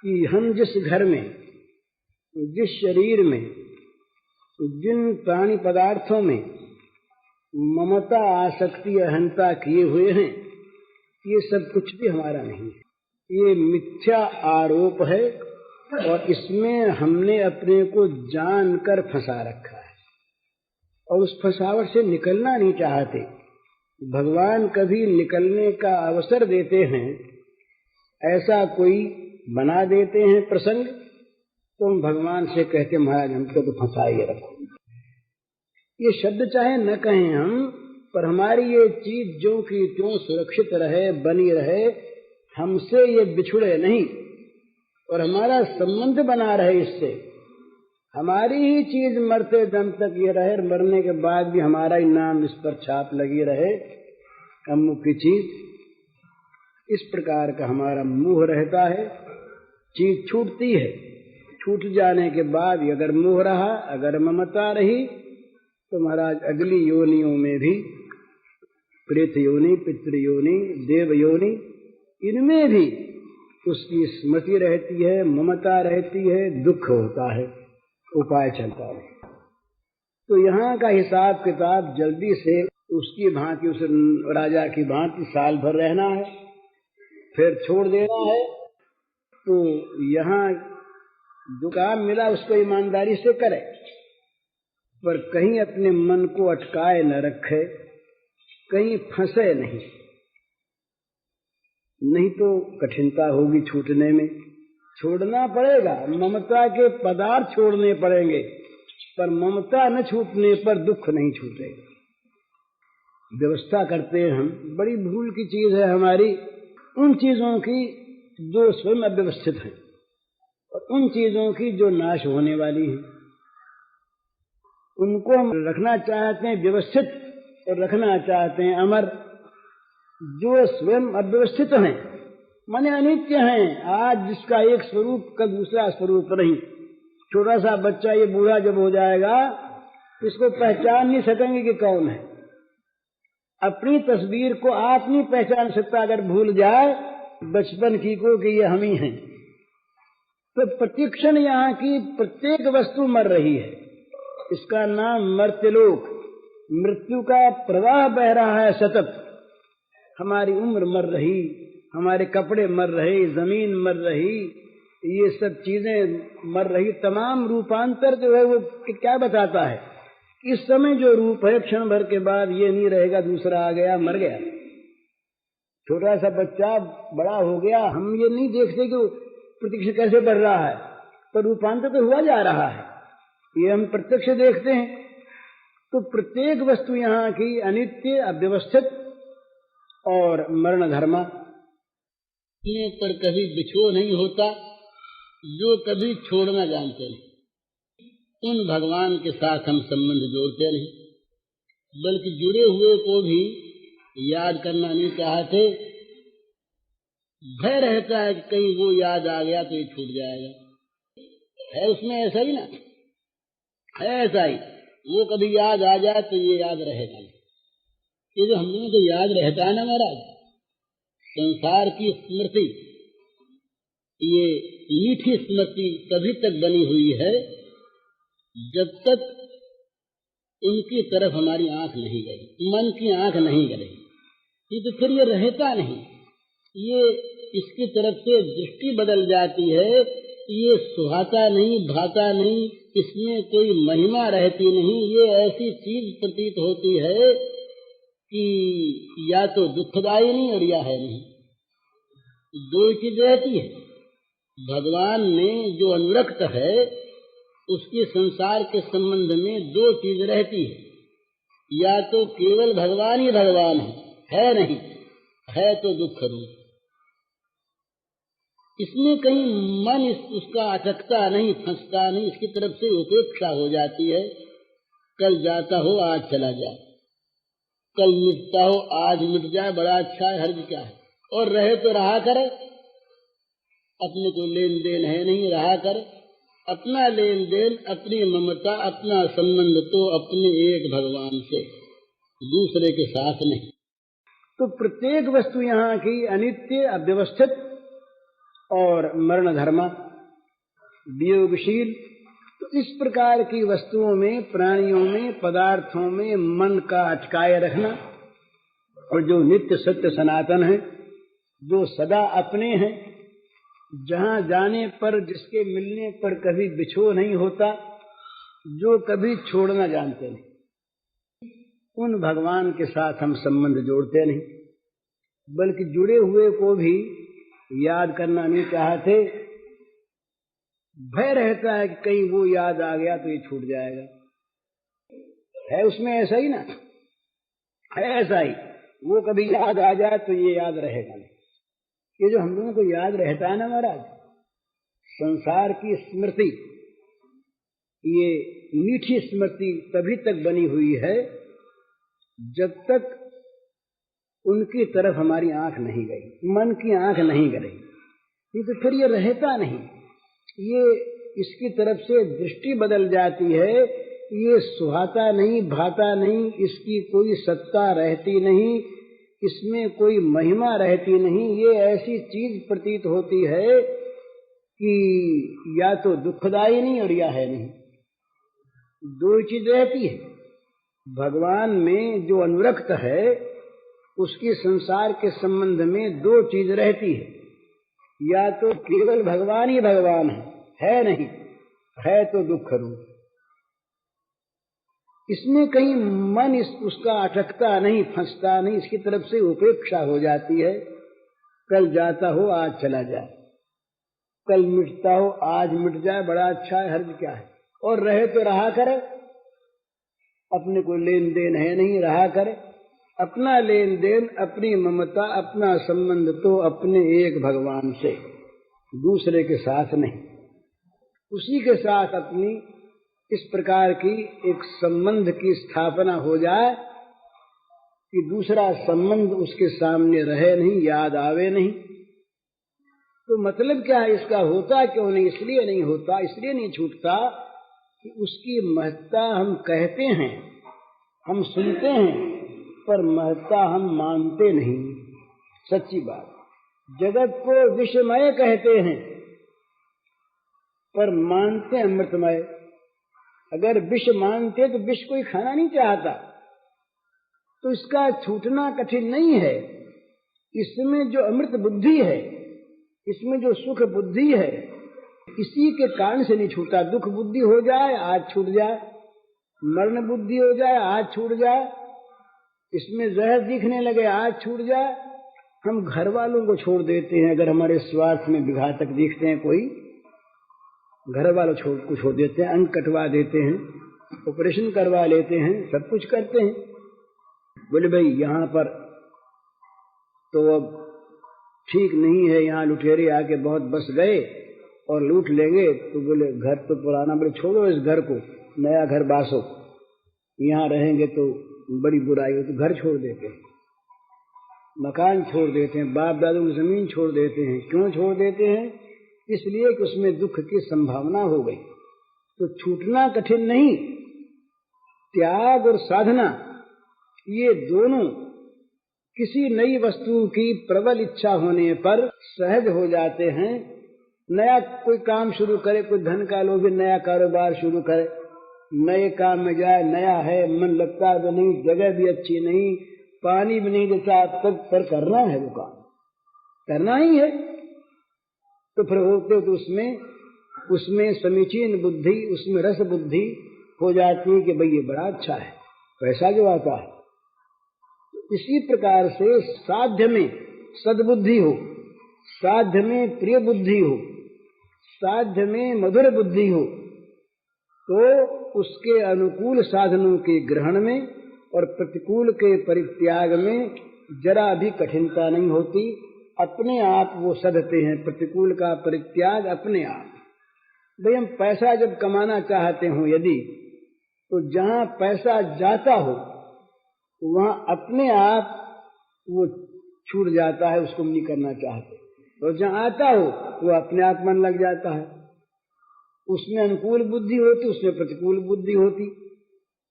कि हम जिस घर में, जिस शरीर में, जिन प्राणी पदार्थों में ममता आसक्ति अहंता किए हुए हैं, ये सब कुछ भी हमारा नहीं है, ये मिथ्या आरोप है, और इसमें हमने अपने को जानकर फंसा रखा है और उस फंसावट से निकलना नहीं चाहते। भगवान कभी निकलने का अवसर देते हैं, ऐसा कोई बना देते हैं प्रसंग, तो हम भगवान से कहते महाराज हमको तो फंसाइए रखो। ये शब्द चाहे न कहें हम, पर हमारी ये चीज जो की त्यों सुरक्षित रहे, बनी रहे, हमसे ये बिछुड़े नहीं और हमारा संबंध बना रहे इससे। हमारी ही चीज मरते दम तक ये रहे, मरने के बाद भी हमारा ही नाम इस पर छाप लगी रहे, अमुक की चीज। इस प्रकार का हमारा मोह रहता है। चीज छूटती है, छूट जाने के बाद अगर मोह रहा, अगर ममता रही, तो महाराज अगली योनियों में भी, प्रेत योनि, पितृ योनि, देव योनि, इनमें भी उसकी स्मृति रहती है, ममता रहती है, दुख होता है, उपाय चलता है। तो यहाँ का हिसाब किताब जल्दी से उसकी भांति, उस राजा की भांति साल भर रहना है, फिर छोड़ देना है। तो यहाँ जो काम मिला उसको ईमानदारी से करे, पर कहीं अपने मन को अटकाए न रखे, कहीं फंसे नहीं, नहीं तो कठिनता होगी छूटने में। छोड़ना पड़ेगा, ममता के पदार्थ छोड़ने पड़ेंगे, पर ममता न छूटने पर दुख नहीं छूटेगा। व्यवस्था करते हैं हम, बड़ी भूल की चीज है हमारी उन चीजों की जो स्वयं अव्यवस्थित हैं और उन चीजों की जो नाश होने वाली हैं। उनको हम रखना चाहते हैं व्यवस्थित और रखना चाहते हैं अमर। जो स्वयं अव्यवस्थित हैं, माने अनित्य हैं, आज जिसका एक स्वरूप कल दूसरा स्वरूप नहीं। छोटा सा बच्चा ये बूढ़ा जब हो जाएगा, इसको पहचान नहीं सकेंगे कि कौन है। अपनी तस्वीर को आप नहीं पहचान सकता अगर भूल जाए बचपन की को कि ये हम ही हैं। तो प्रतिक्षण यहाँ की प्रत्येक वस्तु मर रही है। इसका नाम मर्त्यलोक, मृत्यु का प्रवाह बह रहा है सतत। हमारी उम्र मर रही, हमारे कपड़े मर रहे, जमीन मर रही, ये सब चीजें मर रही। तमाम रूपांतर जो है वो क्या बताता है? इस समय जो रूप है क्षण भर के बाद ये नहीं रहेगा, दूसरा आ गया, मर गया। छोटा सा बच्चा बड़ा हो गया, हम ये नहीं देखते कि प्रत्यक्ष कैसे बढ़ रहा है, पर रूपांतर तो हुआ जा रहा है, ये हम प्रत्यक्ष देखते हैं। तो प्रत्येक वस्तु यहाँ की अनित्य, अव्यवस्थित और मरण धर्मा पर कभी बिछोह नहीं होता, जो कभी छोड़ना जानते नहीं। उन भगवान के साथ हम संबंध जोड़ते नहीं, बल्कि जुड़े हुए को भी याद करना नहीं चाहते। भय रहता है कि कहीं वो याद आ गया तो ये छूट जाएगा। है उसमें ऐसा ही ना, है ऐसा ही। वो कभी याद आ जाए तो ये याद रहेगा। ये जो हम लोगों को याद रहता है ना महाराज, संसार की स्मृति, ये मीठी स्मृति तभी तक बनी हुई है जब तक उनकी तरफ हमारी आंख नहीं गई, मन की आंख नहीं गई। ये तो फिर ये रहता नहीं, ये इसकी तरफ से दृष्टि बदल जाती है, ये सुहाता नहीं, भाता नहीं, इसमें कोई महिमा रहती नहीं। ये ऐसी चीज प्रतीत होती है कि या तो दुखदायी नहीं और या है नहीं, दो चीज रहती है। भगवान ने जो अनुरक्त है उसके संसार के संबंध में दो चीज रहती है, या तो केवल भगवान ही भगवान है नहीं, है तो दुख रूप। इसमें कहीं मन उसका अटकता नहीं, फंसता नहीं, इसकी तरफ से उपेक्षा हो जाती है। कल जाता हो आज चला जाए, कल मिटता हो आज मिट जाए, बड़ा अच्छा है, हर्ज क्या है। और रहे तो रहा करे, अपने को लेन देन है नहीं, रहा करे। अपना लेन देन, अपनी ममता, अपना संबंध तो अपने एक भगवान से, दूसरे के साथ नहीं। तो प्रत्येक वस्तु यहाँ की अनित्य, अव्यवस्थित और मरण धर्मा, वियोगशील। तो इस प्रकार की वस्तुओं में, प्राणियों में, पदार्थों में मन का अटकाए रखना, और जो नित्य सत्य सनातन है, जो सदा अपने हैं, जहाँ जाने पर, जिसके मिलने पर कभी बिछो नहीं होता, जो कभी छोड़ना जानते नहीं, उन भगवान के साथ हम संबंध जोड़ते नहीं, बल्कि जुड़े हुए को भी याद करना नहीं चाहते। भय रहता है कि कहीं वो याद आ गया तो ये छूट जाएगा। है उसमें ऐसा ही ना, है ऐसा ही, वो कभी याद आ जाए तो ये याद रहेगा नहीं। ये जो हम लोगों को याद रहता है ना महाराज, संसार की स्मृति, ये मीठी स्मृति तभी तक बनी हुई है जब तक उनकी तरफ हमारी आंख नहीं गई, मन की आंख नहीं गई, ये तो फिर ये रहता नहीं। ये इसकी तरफ से दृष्टि बदल जाती है, ये सुहाता नहीं, भाता नहीं, इसकी कोई सत्ता रहती नहीं, इसमें कोई महिमा रहती नहीं। ये ऐसी चीज प्रतीत होती है कि या तो दुखदाई नहीं और या है नहीं, दो चीज रहती है। भगवान में जो अनुरक्त है उसकी संसार के संबंध में दो चीज रहती है, या तो केवल भगवान ही भगवान है नहीं, है तो दुख रूप। इसमें कहीं मन उसका अटकता नहीं, फंसता नहीं, इसकी तरफ से उपेक्षा हो जाती है। कल जाता हो आज चला जाए, कल मिटता हो आज मिट जाए, बड़ा अच्छा है, हर्ज क्या है। और रहे तो रहा करे, अपने कोई लेन देन है नहीं, रहा करे। अपना लेन देन, अपनी ममता, अपना संबंध तो अपने एक भगवान से, दूसरे के साथ नहीं। उसी के साथ अपनी इस प्रकार की एक संबंध की स्थापना हो जाए कि दूसरा संबंध उसके सामने रहे नहीं, याद आवे नहीं। तो मतलब क्या है इसका? होता क्यों नहीं? इसलिए नहीं होता, इसलिए नहीं छूटता कि उसकी महत्ता हम कहते हैं, हम सुनते हैं, पर महत्ता हम मानते नहीं। सच्ची बात, जगत को विषमय कहते हैं पर मानते अमृतमय। अगर विष मानते तो विष कोई खाना नहीं चाहता, तो इसका छूटना कठिन नहीं है। इसमें जो अमृत बुद्धि है, इसमें जो सुख बुद्धि है, इसी के कारण से नहीं छूटा। दुख बुद्धि हो जाए आज छूट जाए, मरण बुद्धि हो जाए आज छूट जाए, इसमें जहर दिखने लगे आज छूट जाए। हम घर वालों को छोड़ देते हैं, अगर हमारे स्वार्थ में विघातक दिखते हैं कोई, घर वालों को छोड़ देते हैं, अंग कटवा देते हैं, ऑपरेशन करवा लेते हैं, सब कुछ करते हैं। बोले भाई यहाँ पर तो अब ठीक नहीं है, यहाँ लुटेरे आके बहुत बस गए और लूट लेंगे। तो बोले घर तो पुराना, बोले छोड़ो इस घर को, नया घर बासो, यहाँ रहेंगे तो बड़ी बुराई हो। तो घर छोड़ देते हैं, मकान छोड़ देते हैं, बाप दादों की जमीन छोड़ देते हैं। क्यों छोड़ देते हैं? इसलिए कि उसमें दुख की संभावना हो गई। तो छूटना कठिन नहीं, त्याग और साधना ये दोनों किसी नई वस्तु की प्रबल इच्छा होने पर सहज हो जाते हैं। नया कोई काम शुरू करे, कोई धन का लोभी नया कारोबार शुरू करे, नए काम में जाए, नया है, मन लगता भी नहीं, जगह भी अच्छी नहीं, पानी भी नहीं देता, तब पर करना है वो काम, करना ही है। तो फिर होते तो उसमें समीचीन बुद्धि, उसमें रस बुद्धि हो जाती है कि भाई ये बड़ा अच्छा है, पैसा जो आता है। इसी प्रकार से साध्य में सद्बुद्धि हो, साध्य में प्रिय बुद्धि हो, साध्य में मधुर बुद्धि हो, तो उसके अनुकूल साधनों के ग्रहण में और प्रतिकूल के परित्याग में जरा भी कठिनता नहीं होती। अपने आप वो सधते हैं, प्रतिकूल का परित्याग अपने आप। भाई हम पैसा जब कमाना चाहते हो यदि, तो जहां पैसा जाता हो वहां अपने आप वो छूट जाता है, उसको नहीं करना चाहते। और जहां आता हो वो अपने आप मन लग जाता है। उसमें अनुकूल बुद्धि होती, उसमें प्रतिकूल बुद्धि होती।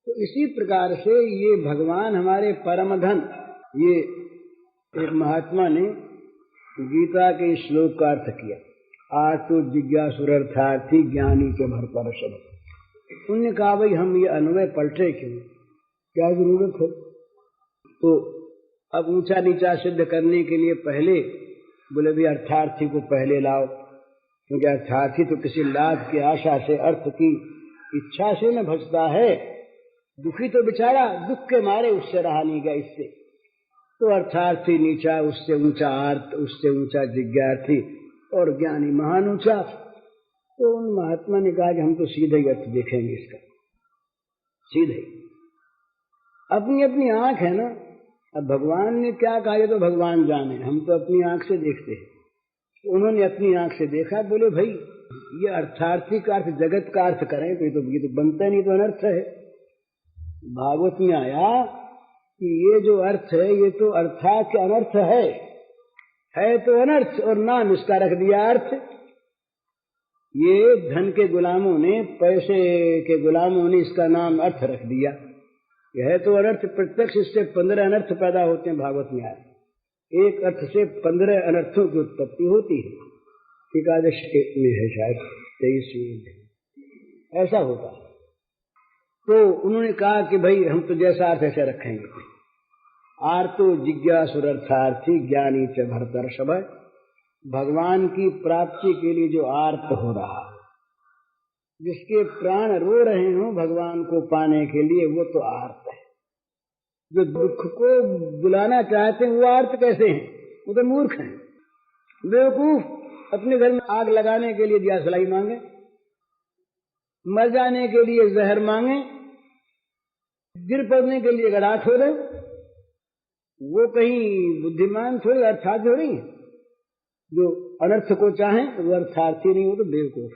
तो इसी प्रकार से ये भगवान हमारे परम धन। ये एक महात्मा ने गीता के श्लोक का अर्थ किया, आतु जिज्ञासुरर्थार्थी ज्ञानी के भर पर शब्द। उन्होंने कहा भाई हम ये अन्वय पलटे क्यों, क्या जरूरत है? तो अब ऊंचा नीचा सिद्ध करने के लिए पहले बोले भी अर्थार्थी को पहले लाओ, क्योंकि अर्थार्थी तो किसी लाभ की आशा से, अर्थ की इच्छा से न भजता है। दुखी तो बेचारा दुख के मारे उससे रहा नहीं गया इससे। तो अर्थार्थी नीचा, उससे ऊंचा आर्त, उससे ऊंचा जिज्ञार्थी और ज्ञानी महान ऊंचा। तो उन महात्मा ने कहा कि हम तो सीधे ही अर्थ देखेंगे इसका, सीधे। अपनी अपनी आंख है ना। अब भगवान ने क्या कहा ये तो भगवान जाने, हम तो अपनी आंख से देखते हैं। तो उन्होंने अपनी आंख से देखा, बोले भाई ये अर्थार्थी का अर्थ जगत का अर्थ करें तो ये तो बनता नहीं, तो अनर्थ है। भागवत में आया कि ये जो अर्थ है ये तो अर्थात के अनर्थ है तो अनर्थ, और नाम इसका रख दिया अर्थ। ये धन के गुलामों ने, पैसे के गुलामों ने इसका नाम अर्थ रख दिया। यह है तो अनर्थ प्रत्यक्ष, इससे 15 अनर्थ पैदा होते हैं। भागवत में आया एक अर्थ से 15 अनर्थों की उत्पत्ति होती है। एकादश में है शायद 23 ऐसा होता है। तो उन्होंने कहा कि भाई हम तो जैसा अर्थ ऐसे रखेंगे। आर्तो जिज्ञासुरर्थार्थी ज्ञानी च भरतर्षभ। भगवान की प्राप्ति के लिए जो आर्त हो रहा, जिसके प्राण रो रहे हो भगवान को पाने के लिए, वो तो आर्त है। जो दुख को बुलाना चाहते हैं वो आर्त कैसे हैं? वो तो मूर्ख हैं, बेवकूफ। अपने घर में आग लगाने के लिए दिया सलाई मांगे, मर जाने के लिए जहर मांगे, गिर पड़ने के लिए गड़ा छोड़े। वो कहीं बुद्धिमान थोड़ी, अर्थार्थी थोड़ी है। जो अनर्थ को चाहे वो अर्थार्थी नहीं, हो तो बेवकूफ।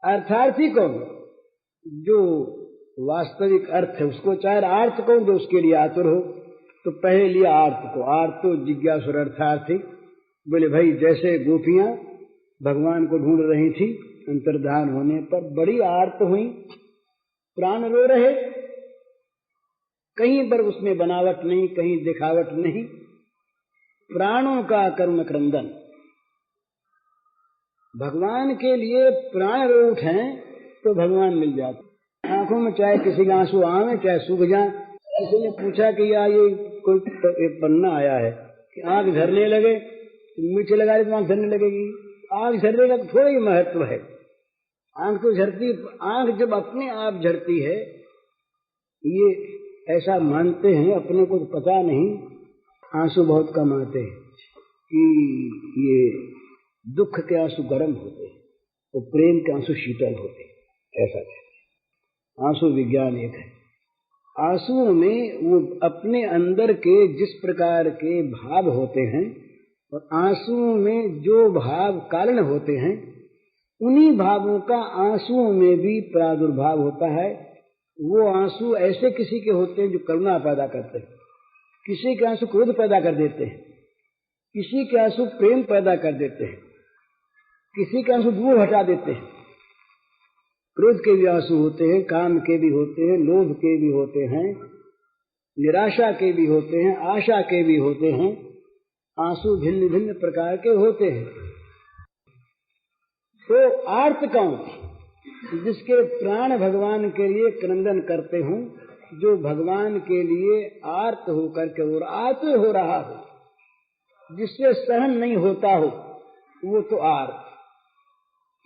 अर्थार्थी कौन? जो वास्तविक अर्थ है उसको चाहे। आर्थ कौन? जो उसके लिए आतुर हो। तो पहले लिया आर्थ को, आर्तो जिज्ञासुर अर्थार्थी। बोले भाई जैसे गोपियां भगवान को ढूंढ रही थी, अंतर्धान होने पर बड़ी आर्त हुई, प्राण रो रहे, कहीं पर उसमें बनावट नहीं, कहीं दिखावट नहीं, प्राणों का करुण क्रंदन। भगवान के लिए प्राण रो उठे तो भगवान मिल जाते। आंखों में चाहे किसी का आंसू आवे चाहे सूख जाए। किसी ने पूछा कि यार ये कोई एक पन्ना आया है कि आंख झरने लगे, मिर्च लगा रही तो आंख झरने लगेगी। आंख झरने का थोड़ा ही महत्व है। आंख तो झरती, आंख जब अपने आप झरती है, ये ऐसा मानते हैं, अपने को पता नहीं। आंसू बहुत कम आते हैं कि ये दुख के आंसू गर्म होते हैं और प्रेम के आंसू शीतल होते हैं, ऐसा कहते हैं। आंसू विज्ञान एक है। आंसुओं में वो अपने अंदर के जिस प्रकार के भाव होते हैं और आंसुओं में जो भाव कारण होते हैं, उन्हीं भावों का आंसुओं में भी प्रादुर्भाव होता है। वो आंसू ऐसे किसी के होते हैं जो करुणा पैदा करते हैं, किसी के आंसू क्रोध पैदा कर देते हैं, किसी के आंसू प्रेम पैदा कर देते हैं, किसी के आंसू दूर हटा देते हैं। क्रोध के भी आंसू होते हैं, काम के भी होते हैं, लोभ के भी होते हैं, निराशा के भी होते हैं, आशा के भी होते हैं। आंसू भिन्न भिन्न प्रकार के होते हैं। तो आर्त कौन? जिसके प्राण भगवान के लिए क्रंदन करते हों, जो भगवान के लिए आर्त होकर के और आतुर हो रहा हो, जिससे सहन नहीं होता हो, वो तो आर्त।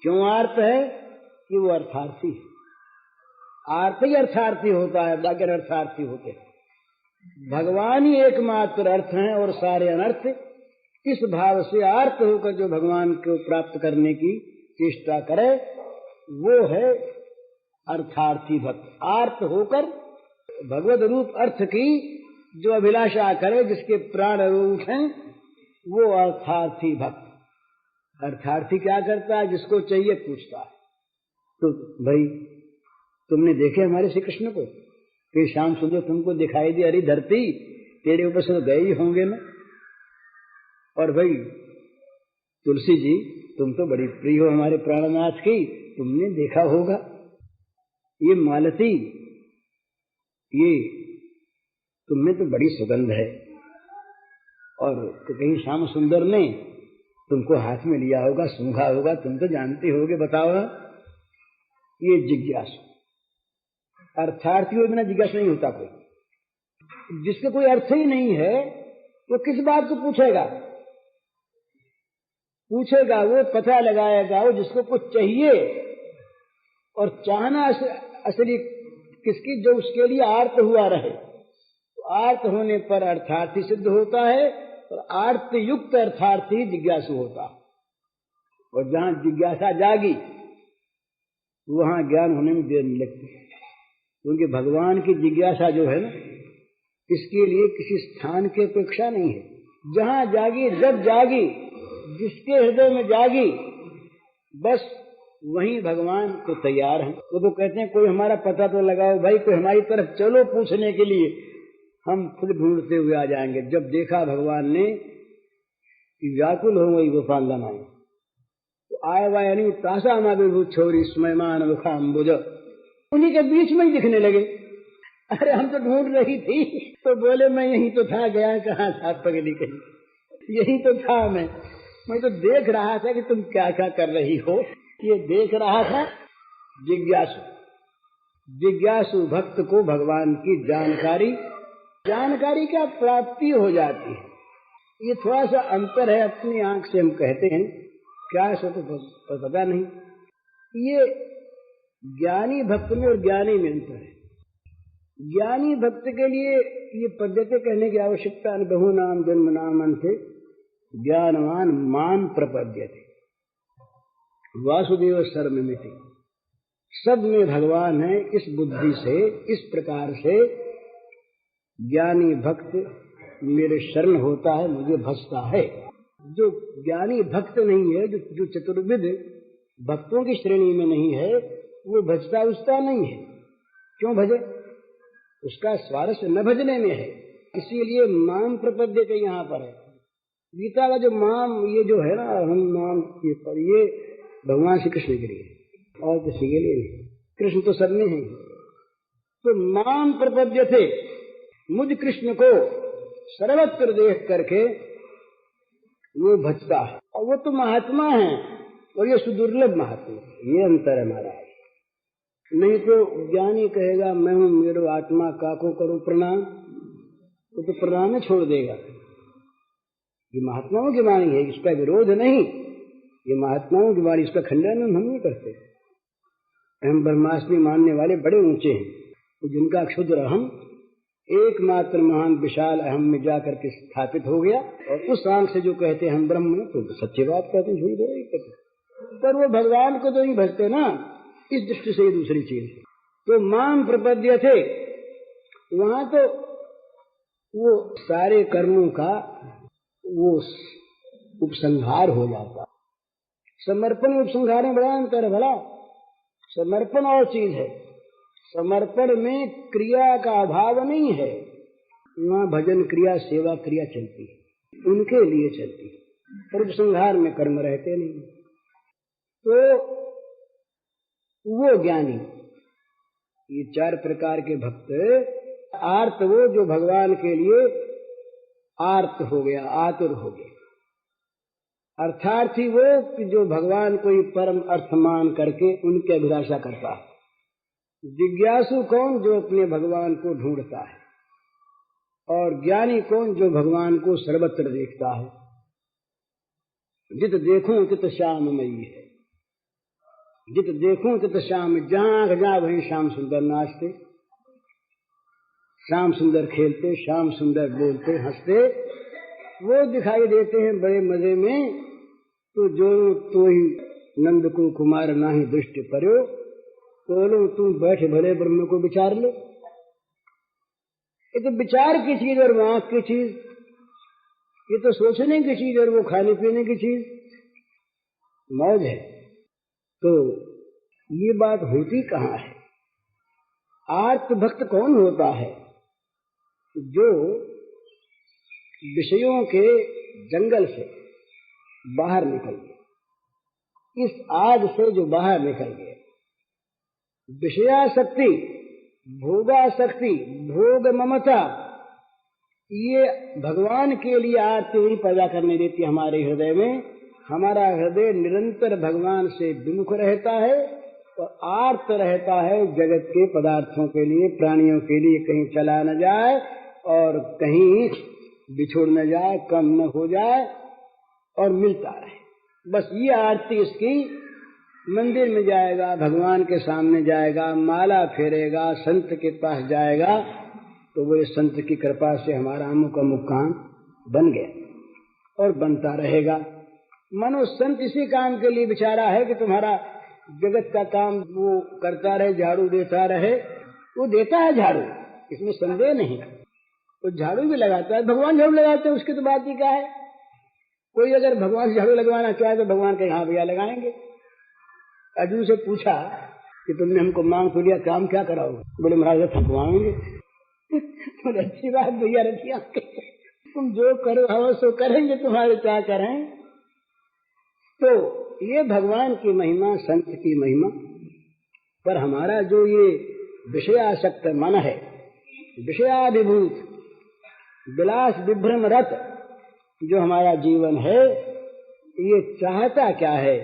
क्यों आर्त है? कि वो अर्थार्थी है। आर्त ही अर्थार्थी होता है, बाकी अर्थार्थी होते हैं। भगवान ही एकमात्र अर्थ हैं और सारे अनर्थ। इस भाव से आर्त होकर जो भगवान को प्राप्त करने की चेष्टा करे, वो है अर्थार्थी भक्त। आर्त होकर भगवद रूप अर्थ की जो अभिलाषा करे, जिसके प्राण उठे, वो अर्थार्थी भक्त। अर्थार्थी क्या करता है? जिसको चाहिए पूछता है। तो भाई तुमने देखे हमारे श्री कृष्ण को कि श्याम सुंदर तुमको दिखाई दी, अरे धरती तेरे ऊपर से तो गए ही होंगे ना। और भाई तुलसी जी तुम तो बड़ी प्रिय हो हमारे प्राणनाथ की, तुमने देखा होगा ये मालती, ये तुमने तो बड़ी सुगंध है। और तो कहीं श्याम सुंदर ने तुमको हाथ में लिया होगा, सूंघा होगा, तुम तो जानते होगे, बताओ। ये जिज्ञासु अर्थार्थी हो बिना जिज्ञासु नहीं होता कोई। जिसका कोई अर्थ ही नहीं है वो किस बात को पूछेगा? पूछेगा वो, पता लगाएगा वो जिसको कुछ चाहिए। और चाहना असली किसकी, जो उसके लिए आर्त हुआ रहे। तो आर्त होने पर अर्थार्थी सिद्ध होता है, और आर्त युक्त अर्थार्थी जिज्ञासु होता है। और जहां जिज्ञासा जागी वहां ज्ञान होने में देर नहीं लगती, क्योंकि भगवान की जिज्ञासा जो है ना, इसके लिए किसी स्थान की अपेक्षा नहीं है। जहां जागी, जब जागी, जिसके हृदय में जागी, बस वहीं भगवान को तैयार है। वो तो कहते हैं कोई हमारा पता तो लगाओ भाई, कोई हमारी तरफ चलो पूछने के लिए, हम खुद ढूंढते हुए आ जाएंगे। जब देखा भगवान ने कि व्याकुल हो गई गोपाल बनाए, तो आय वाय नहीं तासा माविभूत छोरी स्मयमान मुखाम्बुज, उन्हीं के बीच में ही दिखने लगे। अरे हम तो ढूंढ रही थी, तो बोले मैं यही तो था, गया कहाँ था पगली कहीं, यही तो था। मैं तो देख रहा था कि तुम क्या क्या कर रही हो, ये देख रहा था। जिज्ञासु, जिज्ञासु भक्त को भगवान की जानकारी क्या प्राप्ति हो जाती है। ये थोड़ा सा अंतर है, अपनी आंख से हम कहते हैं, क्या सो तो पता नहीं। ये ज्ञानी भक्त में और ज्ञानी में अंतर है। ज्ञानी भक्त के लिए ये पद्धति कहने की आवश्यकता नहीं। बहु नाम जन्म नाम अंते ज्ञानवान मान प्रपद्यते वासुदेव सर्वमिति। सब में भगवान है, इस बुद्धि से, इस प्रकार से ज्ञानी भक्त मेरे शरण होता है, मुझे भजता है। जो ज्ञानी भक्त नहीं है, जो चतुर्विध भक्तों की श्रेणी में नहीं है, वो भजता उसका नहीं है। क्यों भजे? उसका स्वारस्य न भजने में है। इसीलिए माम प्रपद्य के यहाँ पर है। गीता का जो माम, ये जो है ना, हम माम ये भगवान श्री कृष्ण के लिए और किसी के लिए नहीं। कृष्ण तो सब में है। तो माम प्रपद्य थे, मुझ कृष्ण को सर्वत्र देख करके वो भजता है। और वो तो महात्मा है, और ये सुदुर्लभ महात्मा। ये अंतर है हमारा। नहीं तो ज्ञानी कहेगा मैं हूं, मेरे आत्मा काको करूं प्रणाम, तो प्रणाम ही छोड़ देगा। ये महात्माओं की वाणी है, इसका विरोध नहीं। ये महात्माओं की वाणी, इसका खंडन हम नहीं करते। हम ब्रह्मास्मि मानने वाले बड़े ऊंचे हैं, तो जिनका क्षुद्र अहम एकमात्र महान विशाल अहम में जाकर के स्थापित हो गया। और उस आंख से जो कहते हैं हम ब्रह्म, तो सच्ची बात कहते हैं, झूठ नहीं कहते। पर वो भगवान को तो नहीं भजते ना, इस दृष्टि से ये दूसरी चीज है। तो माम प्रपद्य थे, वहां तो वो सारे कर्मों का वो उपसंहार हो जाता। समर्पण उपसंहार में बड़ा अंतर है। भला समर्पण और चीज है, समर्पण में क्रिया का अभाव नहीं है। वहां भजन क्रिया, सेवा क्रिया चलती है, उनके लिए चलती है, पर उपसंहार में कर्म रहते नहीं। तो वो ज्ञानी, ये चार प्रकार के भक्त। आर्त वो जो भगवान के लिए आर्त हो गया, आतुर हो गया। अर्थार्थी वो कि जो भगवान को ही परम अर्थ मान करके उनकी अभिलाषा करता है। जिज्ञासु कौन? जो अपने भगवान को ढूंढता है। और ज्ञानी कौन? जो भगवान को सर्वत्र देखता है। जित देखूं तित श्याममयी है, जित देखूं तित श्याम। जहां जा वहीं श्याम सुंदर नाचते, श्याम सुंदर खेलते, श्याम सुंदर बोलते, हंसते, वो दिखाई देते हैं बड़े मजे में। तो जो तो ही नंद को कुमार नाही दृष्टि पर्यो, तो लो तुम बैठे भले ब्रह्म को विचार ले। ये तो विचार की चीज और आंख की चीज, ये तो सोचने की चीज और वो खाने पीने की चीज, मौज है। तो ये बात होती कहाँ है? आर्त भक्त कौन होता है? जो विषयों के जंगल से बाहर निकल गए, इस आग से जो बाहर निकल गए। विषयासक्ति, भोगासक्ति, भोग ममता, ये भगवान के लिए आरती नहीं पैदा करने देती हमारे हृदय में। हमारा हृदय निरंतर भगवान से विमुख रहता है और आर्त रहता है जगत के पदार्थों के लिए, प्राणियों के लिए। कहीं चला न जाए और कहीं बिछुड़ न जाए, कम न हो जाए और मिलता रहे। बस ये आरती इसकी, मंदिर में जाएगा, भगवान के सामने जाएगा, माला फेरेगा, संत के पास जाएगा, तो वो इस संत की कृपा से हमारा अमुक अमुक काम बन गया और बनता रहेगा। मानो संत इसी काम के लिए बेचारा है कि तुम्हारा जगत का काम वो करता रहे, झाड़ू देता रहे। वो देता है झाड़ू, इसमें संदेह नहीं, तो झाड़ू भी लगाता है। भगवान झाड़ू लगाते हैं, उसकी तो बात ही क्या है। कोई अगर भगवान झाड़ू लगवाना चाहे तो भगवान के यहाँ भैया लगाएंगे। अर्जुन से पूछा कि तुमने हमको मांग तो लिया, काम क्या कराओगे? बोले महाराज थकवाएंगे। तो अच्छी बात भैया रखिए, तुम जो करो हवो सो करेंगे, तुम्हारे क्या करें। तो ये भगवान की महिमा, संत की महिमा। पर हमारा जो ये विषयासक्त मन है, विषयाभिभूत विलास विभ्रम रत जो हमारा जीवन है, ये चाहता क्या है?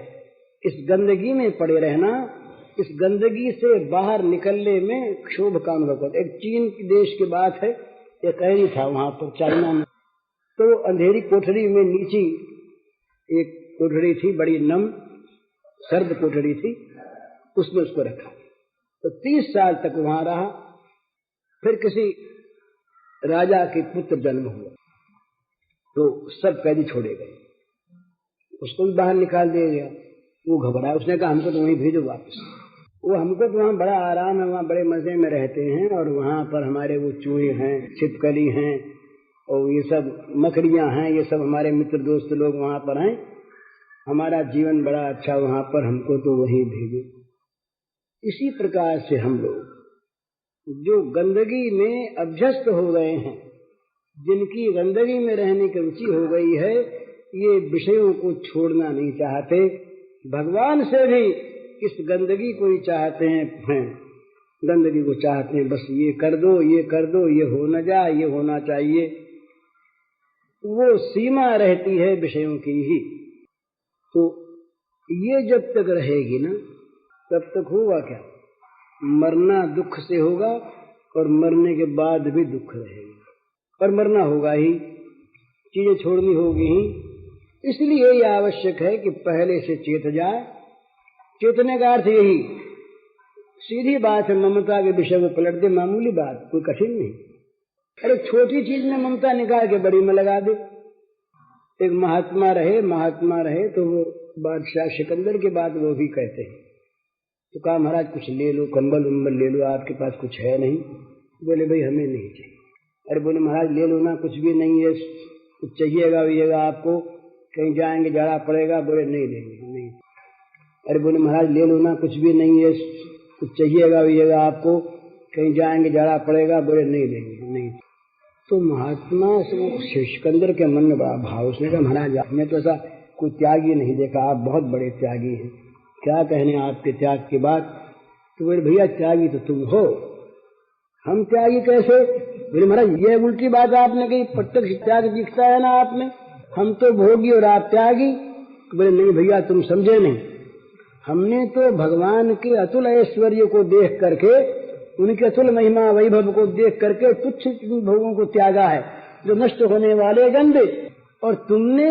इस गंदगी में पड़े रहना, इस गंदगी से बाहर निकलने में क्षोभ का अनुभव करता। एक चीन देश की बात है, एक कहरी था वहां पर चाइना में, तो अंधेरी कोठरी में नीचे एक कोठरी थी, बड़ी नम सर्द कोठरी थी, उसमें उसको रखा। तो 30 साल तक वहां रहा। फिर किसी राजा के पुत्र जन्म हुआ, तो सब कैदी छोड़े गए, उसको भी बाहर निकाल दिया गया। वो घबराया, उसने कहा हमको तो वहीं भेजो वापस। वो हमको तो वहाँ बड़ा आराम है, वहाँ बड़े मजे में रहते हैं, और वहाँ पर हमारे वो चूहे हैं, छिपकली हैं, और ये सब मकड़ियाँ हैं, ये सब हमारे मित्र दोस्त लोग वहाँ पर हैं, हमारा जीवन बड़ा अच्छा वहाँ पर, हमको तो वहीं भेजो। इसी प्रकार से हम लोग जो गंदगी में अभ्यस्त हो गए हैं, जिनकी गंदगी में रहने की रुचि हो गई है, ये विषयों को छोड़ना नहीं चाहते, भगवान से भी इस गंदगी को ही चाहते हैं, गंदगी को चाहते हैं। बस ये कर दो, ये कर दो, ये हो न जाए, ये होना चाहिए। वो सीमा रहती है विषयों की ही। तो ये जब तक रहेगी ना, तब तक होगा क्या? मरना दुख से होगा, और मरने के बाद भी दुख रहेगा, पर मरना होगा ही, चीजें छोड़नी होगी ही। इसलिए यह आवश्यक है कि पहले से चेत जाए। चेतने का अर्थ यही, सीधी बात है, ममता के विषय में पलट दे, मामूली बात, कोई कठिन नहीं। अरे छोटी चीज में ममता निकाल के बड़ी में लगा दे। एक महात्मा रहे तो वो बादशाह सिकंदर के बाद वो भी कहते हैं, तो कहा महाराज कुछ ले लो, कंबल उम्बल ले लो, आपके पास कुछ है नहीं? बोले भाई हमें नहीं चाहिए। अरे बोले महाराज ले लो ना, कुछ भी नहीं है, कुछ चाहिएगा आपको, कहीं जाएंगे जाड़ा पड़ेगा? बोले नहीं लेंगे, नहीं। अरे बोले महाराज ले लो ना, कुछ भी नहीं है, कुछ चाहिएगा आपको, कहीं जाएंगे जाड़ा पड़ेगा? बोले नहीं लेंगे, नहीं। तो महात्मा सिकंदर के मन में बड़ा भाव, उसने कहा महाराज आपने तो ऐसा कोई त्यागी नहीं देखा, आप बहुत बड़े त्यागी हैं, क्या कहने आपके त्याग की बात? तो बोले भैया त्यागी तो तुम हो, हम त्यागी कैसे? बोले महाराज ये उल्टी बात आपने कही, प्रत्यक्ष त्याग दिखता है ना आप में, हम तो भोगी और आप त्यागी। बोले नहीं भैया तुम समझे नहीं, हमने तो भगवान के अतुल ऐश्वर्य को देख करके, उनके अतुल महिमा वैभव को देख करके तुच्छ भोगों को त्यागा है, जो नष्ट होने वाले गंदे, और तुमने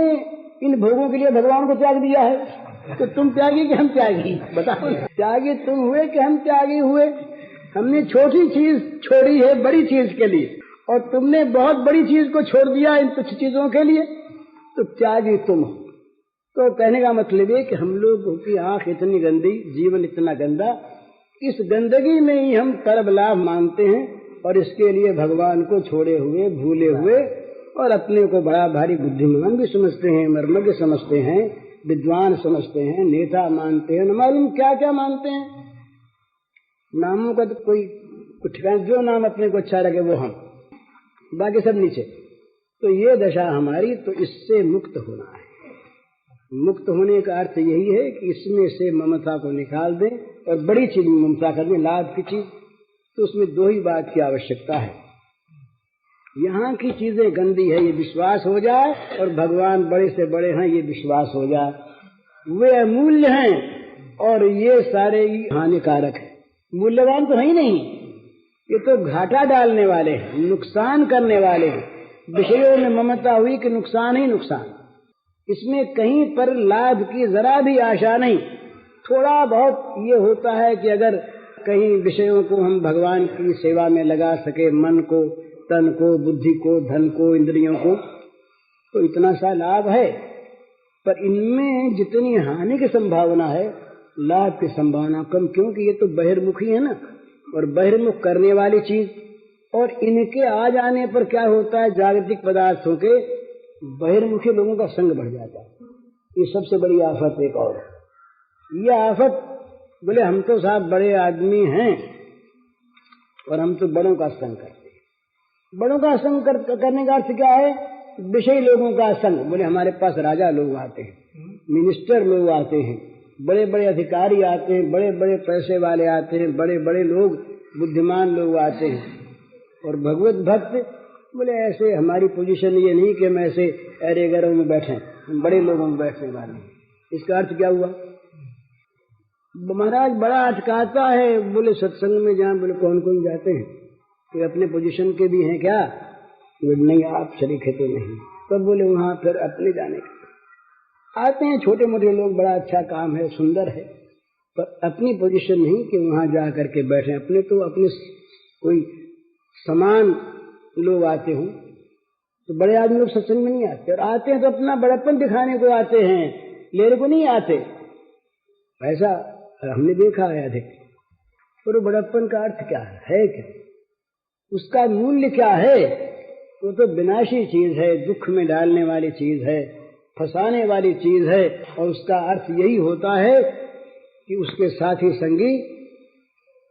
इन भोगों के लिए भगवान को त्याग दिया है। तो तुम त्यागी कि हम त्यागी? बताओ, त्यागी तुम हुए कि हम त्यागी हुए? हमने छोटी चीज छोड़ी है बड़ी चीज के लिए, और तुमने बहुत बड़ी चीज को छोड़ दिया इन तुच्छ चीजों के लिए, तो त्यागी तुम हो। तो कहने का मतलब है कि हम लोगों की आंख इतनी गंदी, जीवन इतना गंदा, इस गंदगी में ही हम तरब लाभ मानते हैं, और इसके लिए भगवान को छोड़े हुए, भूले हुए, और अपने को बड़ा भारी बुद्धिमान भी समझते हैं, मर्मज्ञ समझते हैं, विद्वान समझते हैं, नेता मानते हैं, न मालूम क्या क्या मानते हैं। नामों का तो कोई कुछ, जो नाम अपने को अच्छा लगे वो हम, बाकी सब नीचे। तो ये दशा हमारी, तो इससे मुक्त होना है। मुक्त होने का अर्थ यही है कि इसमें से ममता को निकाल दें और बड़ी चीज में ममता कर दें, लाभ की चीज। तो उसमें दो ही बात की आवश्यकता है, यहाँ की चीजें गंदी है ये विश्वास हो जाए, और भगवान बड़े से बड़े हैं ये विश्वास हो जाए, वे अमूल्य हैं और ये सारे ही हानिकारक है। मूल्यवान तो है ही नहीं, ये तो घाटा डालने वाले हैं, नुकसान करने वाले हैं। विषयों में ममता हुई कि नुकसान ही नुकसान। इसमें कहीं पर लाभ की जरा भी आशा नहीं। थोड़ा बहुत ये होता है कि अगर कहीं विषयों को हम भगवान की सेवा में लगा सके, मन को, तन को, बुद्धि को, धन को, इंद्रियों को, तो इतना सा लाभ है। पर इनमें जितनी हानि की संभावना है, लाभ की संभावना कम, क्योंकि ये तो बहिर्मुखी है ना, और बहिर्मुख करने वाली चीज। और इनके आ जाने पर क्या होता है, जागतिक पदार्थों के बहिर्मुखी लोगों का संग बढ़ जाता है। ये सबसे बड़ी आफत एक और है। ये आफत, बोले हम तो साहब बड़े आदमी हैं और हम तो बड़ों का संग करते हैं। बड़ों का संग करने का अर्थ क्या है, विषयी लोगों का संग। बोले हमारे पास राजा लोग आते हैं, मिनिस्टर लोग आते हैं, बड़े बड़े अधिकारी आते हैं, बड़े बड़े पैसे वाले आते हैं, बड़े बड़े लोग, बुद्धिमान लोग आते हैं। और भगवत भक्त बोले ऐसे हमारी पोजीशन ये नहीं कि हम ऐसे अरे गरों में बैठे, हम बड़े लोगों में बैठने वाले हैं। इसका अर्थ क्या हुआ, महाराज बड़ा अटकाता है। बोले सत्संग में जहाँ, बोले कौन कौन जाते हैं, कोई अपने पोजीशन के भी हैं क्या? बोले नहीं, आप शरीक तो नहीं। तो बोले वहाँ फिर अपने जाने का आते हैं छोटे मोटे लोग, बड़ा अच्छा काम है, सुंदर है, पर अपनी पोजीशन नहीं कि वहाँ जा करके बैठे। अपने तो अपने कोई समान लोग आते हों, तो बड़े आदमी लोग सत्संग में नहीं आते, और आते हैं तो अपना बड़प्पन दिखाने को आते हैं, लेने को नहीं आते। ऐसा हमने देखा है अधिक। पर बड़प्पन का अर्थ क्या है क्या? उसका मूल्य क्या है? वो तो विनाशी चीज है, दुख में डालने वाली चीज है, फंसाने वाली चीज है। और उसका अर्थ यही होता है कि उसके साथी संगी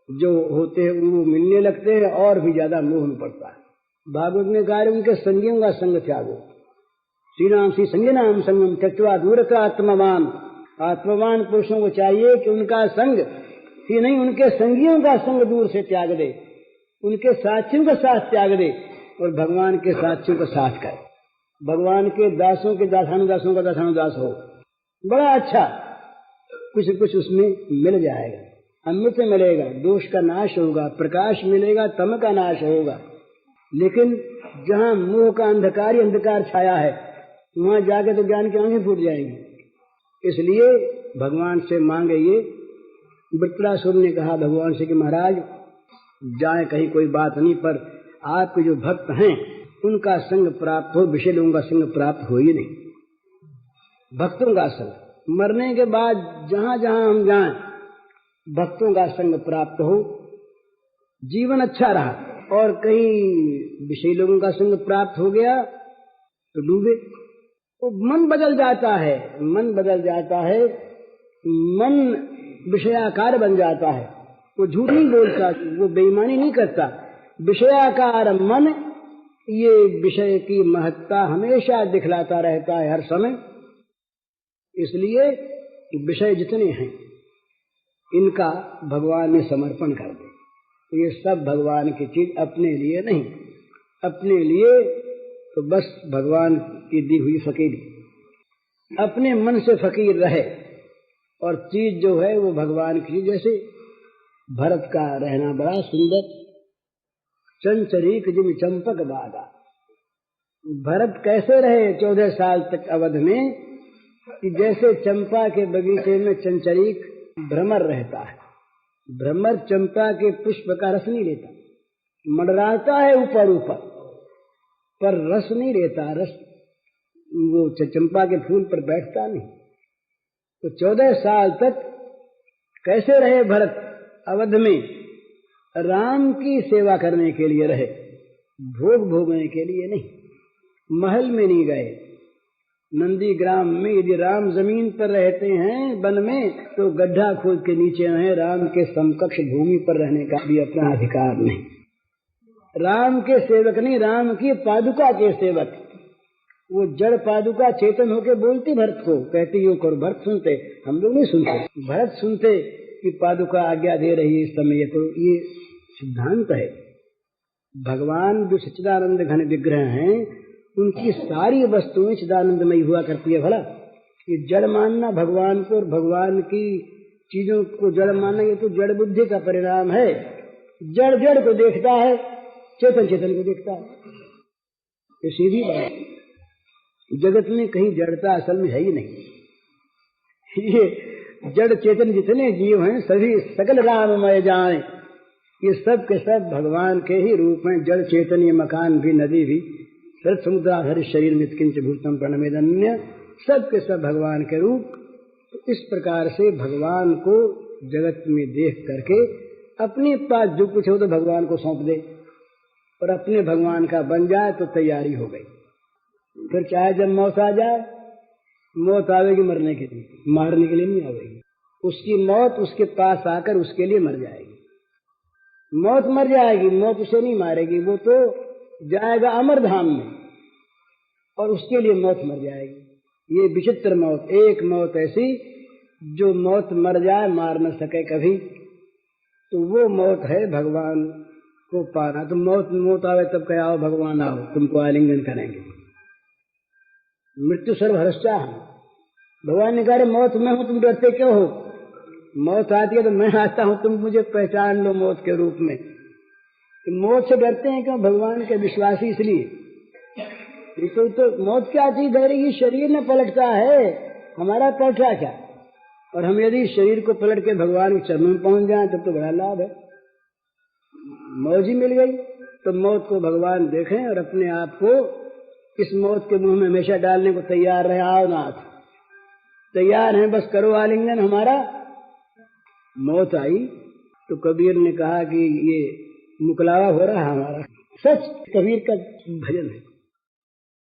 जो होते हैं वो मिलने लगते हैं और भी ज्यादा मोह में पड़ता है। भागवत ने कहा उनके संगियों का संग त्यागो। श्री राम श्री संगी नाम संगम त्यक्त्वा दूर का आत्मवान। आत्मवान पुरुषों को चाहिए कि उनका संग ही नहीं, उनके संगियों का संग दूर से त्याग दे, उनके साथियों का साथ त्याग दे और भगवान के साथियों का साथ करे। भगवान के दासों के दासानुदासों का दासानुदास हो, बड़ा अच्छा कुछ न कुछ उसमें मिल जाएगा, अमृत मिलेगा, दोष का नाश होगा, प्रकाश मिलेगा, तम का नाश होगा। लेकिन जहाँ मोह का अंधकार ही अंधकार छाया है, वहां जाके तो ज्ञान की आंखें फूट जाएंगी। इसलिए भगवान से मांगे। ये वृत्रासुर ने कहा भगवान से कि महाराज जाए कहीं कोई बात नहीं, पर आपके जो भक्त हैं उनका संग प्राप्त हो, विषय लोगों का संग प्राप्त हो ही नहीं। भक्तों का संग, मरने के बाद जहां जहां हम जाएं भक्तों का संग प्राप्त हो, जीवन अच्छा रहा। और कहीं विषयी लोगों का संग प्राप्त हो गया तो डूबे। तो मन बदल जाता है, मन बदल जाता है, मन विषयाकार बन जाता है। वो झूठ नहीं बोलता, वो बेईमानी नहीं करता। विषयाकार मन ये विषय की महत्ता हमेशा दिखलाता रहता है हर समय। इसलिए विषय जितने हैं इनका भगवान में समर्पण कर दे। ये सब भगवान की चीज, अपने लिए नहीं। अपने लिए तो बस भगवान की दी हुई फकीरी, अपने मन से फकीर रहे और चीज जो है वो भगवान की। जैसे भरत का रहना बड़ा सुंदर, चंचरीक जिम चंपक बागा। भरत कैसे रहे 14 साल तक अवध में, कि जैसे चंपा के बगीचे में चंचरीक भ्रमर रहता है। भ्रमर चंपा के पुष्प का रस नहीं लेता, मंडराता है ऊपर ऊपर, पर रस नहीं लेता। रस वो चंपा के फूल पर बैठता नहीं। तो 14 साल तक कैसे रहे भरत अवध में? राम की सेवा करने के लिए रहे, भोग भोगने के लिए नहीं। महल में नहीं गए, नंदीग्राम में यदि राम जमीन पर रहते हैं वन में, तो गड्ढा खोद के नीचे हैं। राम के समकक्ष भूमि पर रहने का भी अपना अधिकार नहीं। राम के सेवक नहीं, राम की पादुका के सेवक। वो जड़ पादुका चेतन होके बोलती भरत को, कहती यो करो। भरत सुनते, हम लोग नहीं सुनते। भरत सुनते कि पादुका आज्ञा दे रही है इस समय को। ये सिद्धांत है। भगवान जो सच्चिदानंद घन विग्रह हैं, उनकी सारी वस्तुएं चिदानंदमयी हुआ करती है। भला ये जड़ मानना भगवान को और भगवान की चीजों को जड़ मानना, ये तो जड़ बुद्धि का परिणाम है। जड़ जड़ को देखता है, चेतन चेतन को देखता है। ये सीधी बात। जगत में कहीं जड़ता असल में है ही नहीं। ये जड़ चेतन जितने जीव हैं सभी सकल राममय जाने, ये सब के सब भगवान के ही रूप हैं। जड़ चेतन, ये मकान भी, नदी भी, सर्व समुद्रा हर शरीर में किंच भूतम प्रणमेदन्य, सब के सब भगवान के रूप। तो इस प्रकार से भगवान को जगत में देख करके अपने पास जो कुछ हो तो भगवान को सौंप दे और अपने भगवान का बन जाए तो तैयारी हो गई। फिर चाहे जब मौत आ जाए, मौत आवेगी मरने के लिए, मारने के लिए नहीं आवेगी। उसकी मौत उसके पास आकर उसके लिए मर जाएगी। मौत मर जाएगी, मौत उसे नहीं मारेगी, वो तो जाएगा अमर धाम में और उसके लिए मौत मर जाएगी। ये विचित्र मौत, एक मौत ऐसी जो मौत मर जाए मार न सके कभी, तो वो मौत है भगवान को पाना। तो मौत आवे तब कहे आओ भगवान आओ, तुमको आलिंगन करेंगे। मृत्यु सर्वहर्षा है। भगवान ने कहा मौत में हूं, तुम डरते क्यों हो? मौत आती है तो मैं आता हूं, तुम मुझे पहचान लो मौत के रूप में। तो मौत से डरते हैं क्यों? भगवान के विश्वासी इसलिए। तो मौत क्या चीज है? ये शरीर न पलटता है, हमारा पलटा क्या? और हम यदि शरीर को पलट के भगवान के चरणों में पहुंच जाए तब तो बड़ा लाभ है, मौज ही मिल गई। तो मौत को भगवान देखें और अपने आप को इस मौत के मुंह में हमेशा डालने को तैयार रहे। आओ नाथ, तैयार हैं, बस करो आलिंगन हमारा। मौत आई तो कबीर ने कहा कि ये मुकलावा हो रहा है हमारा। सच कबीर का भजन है।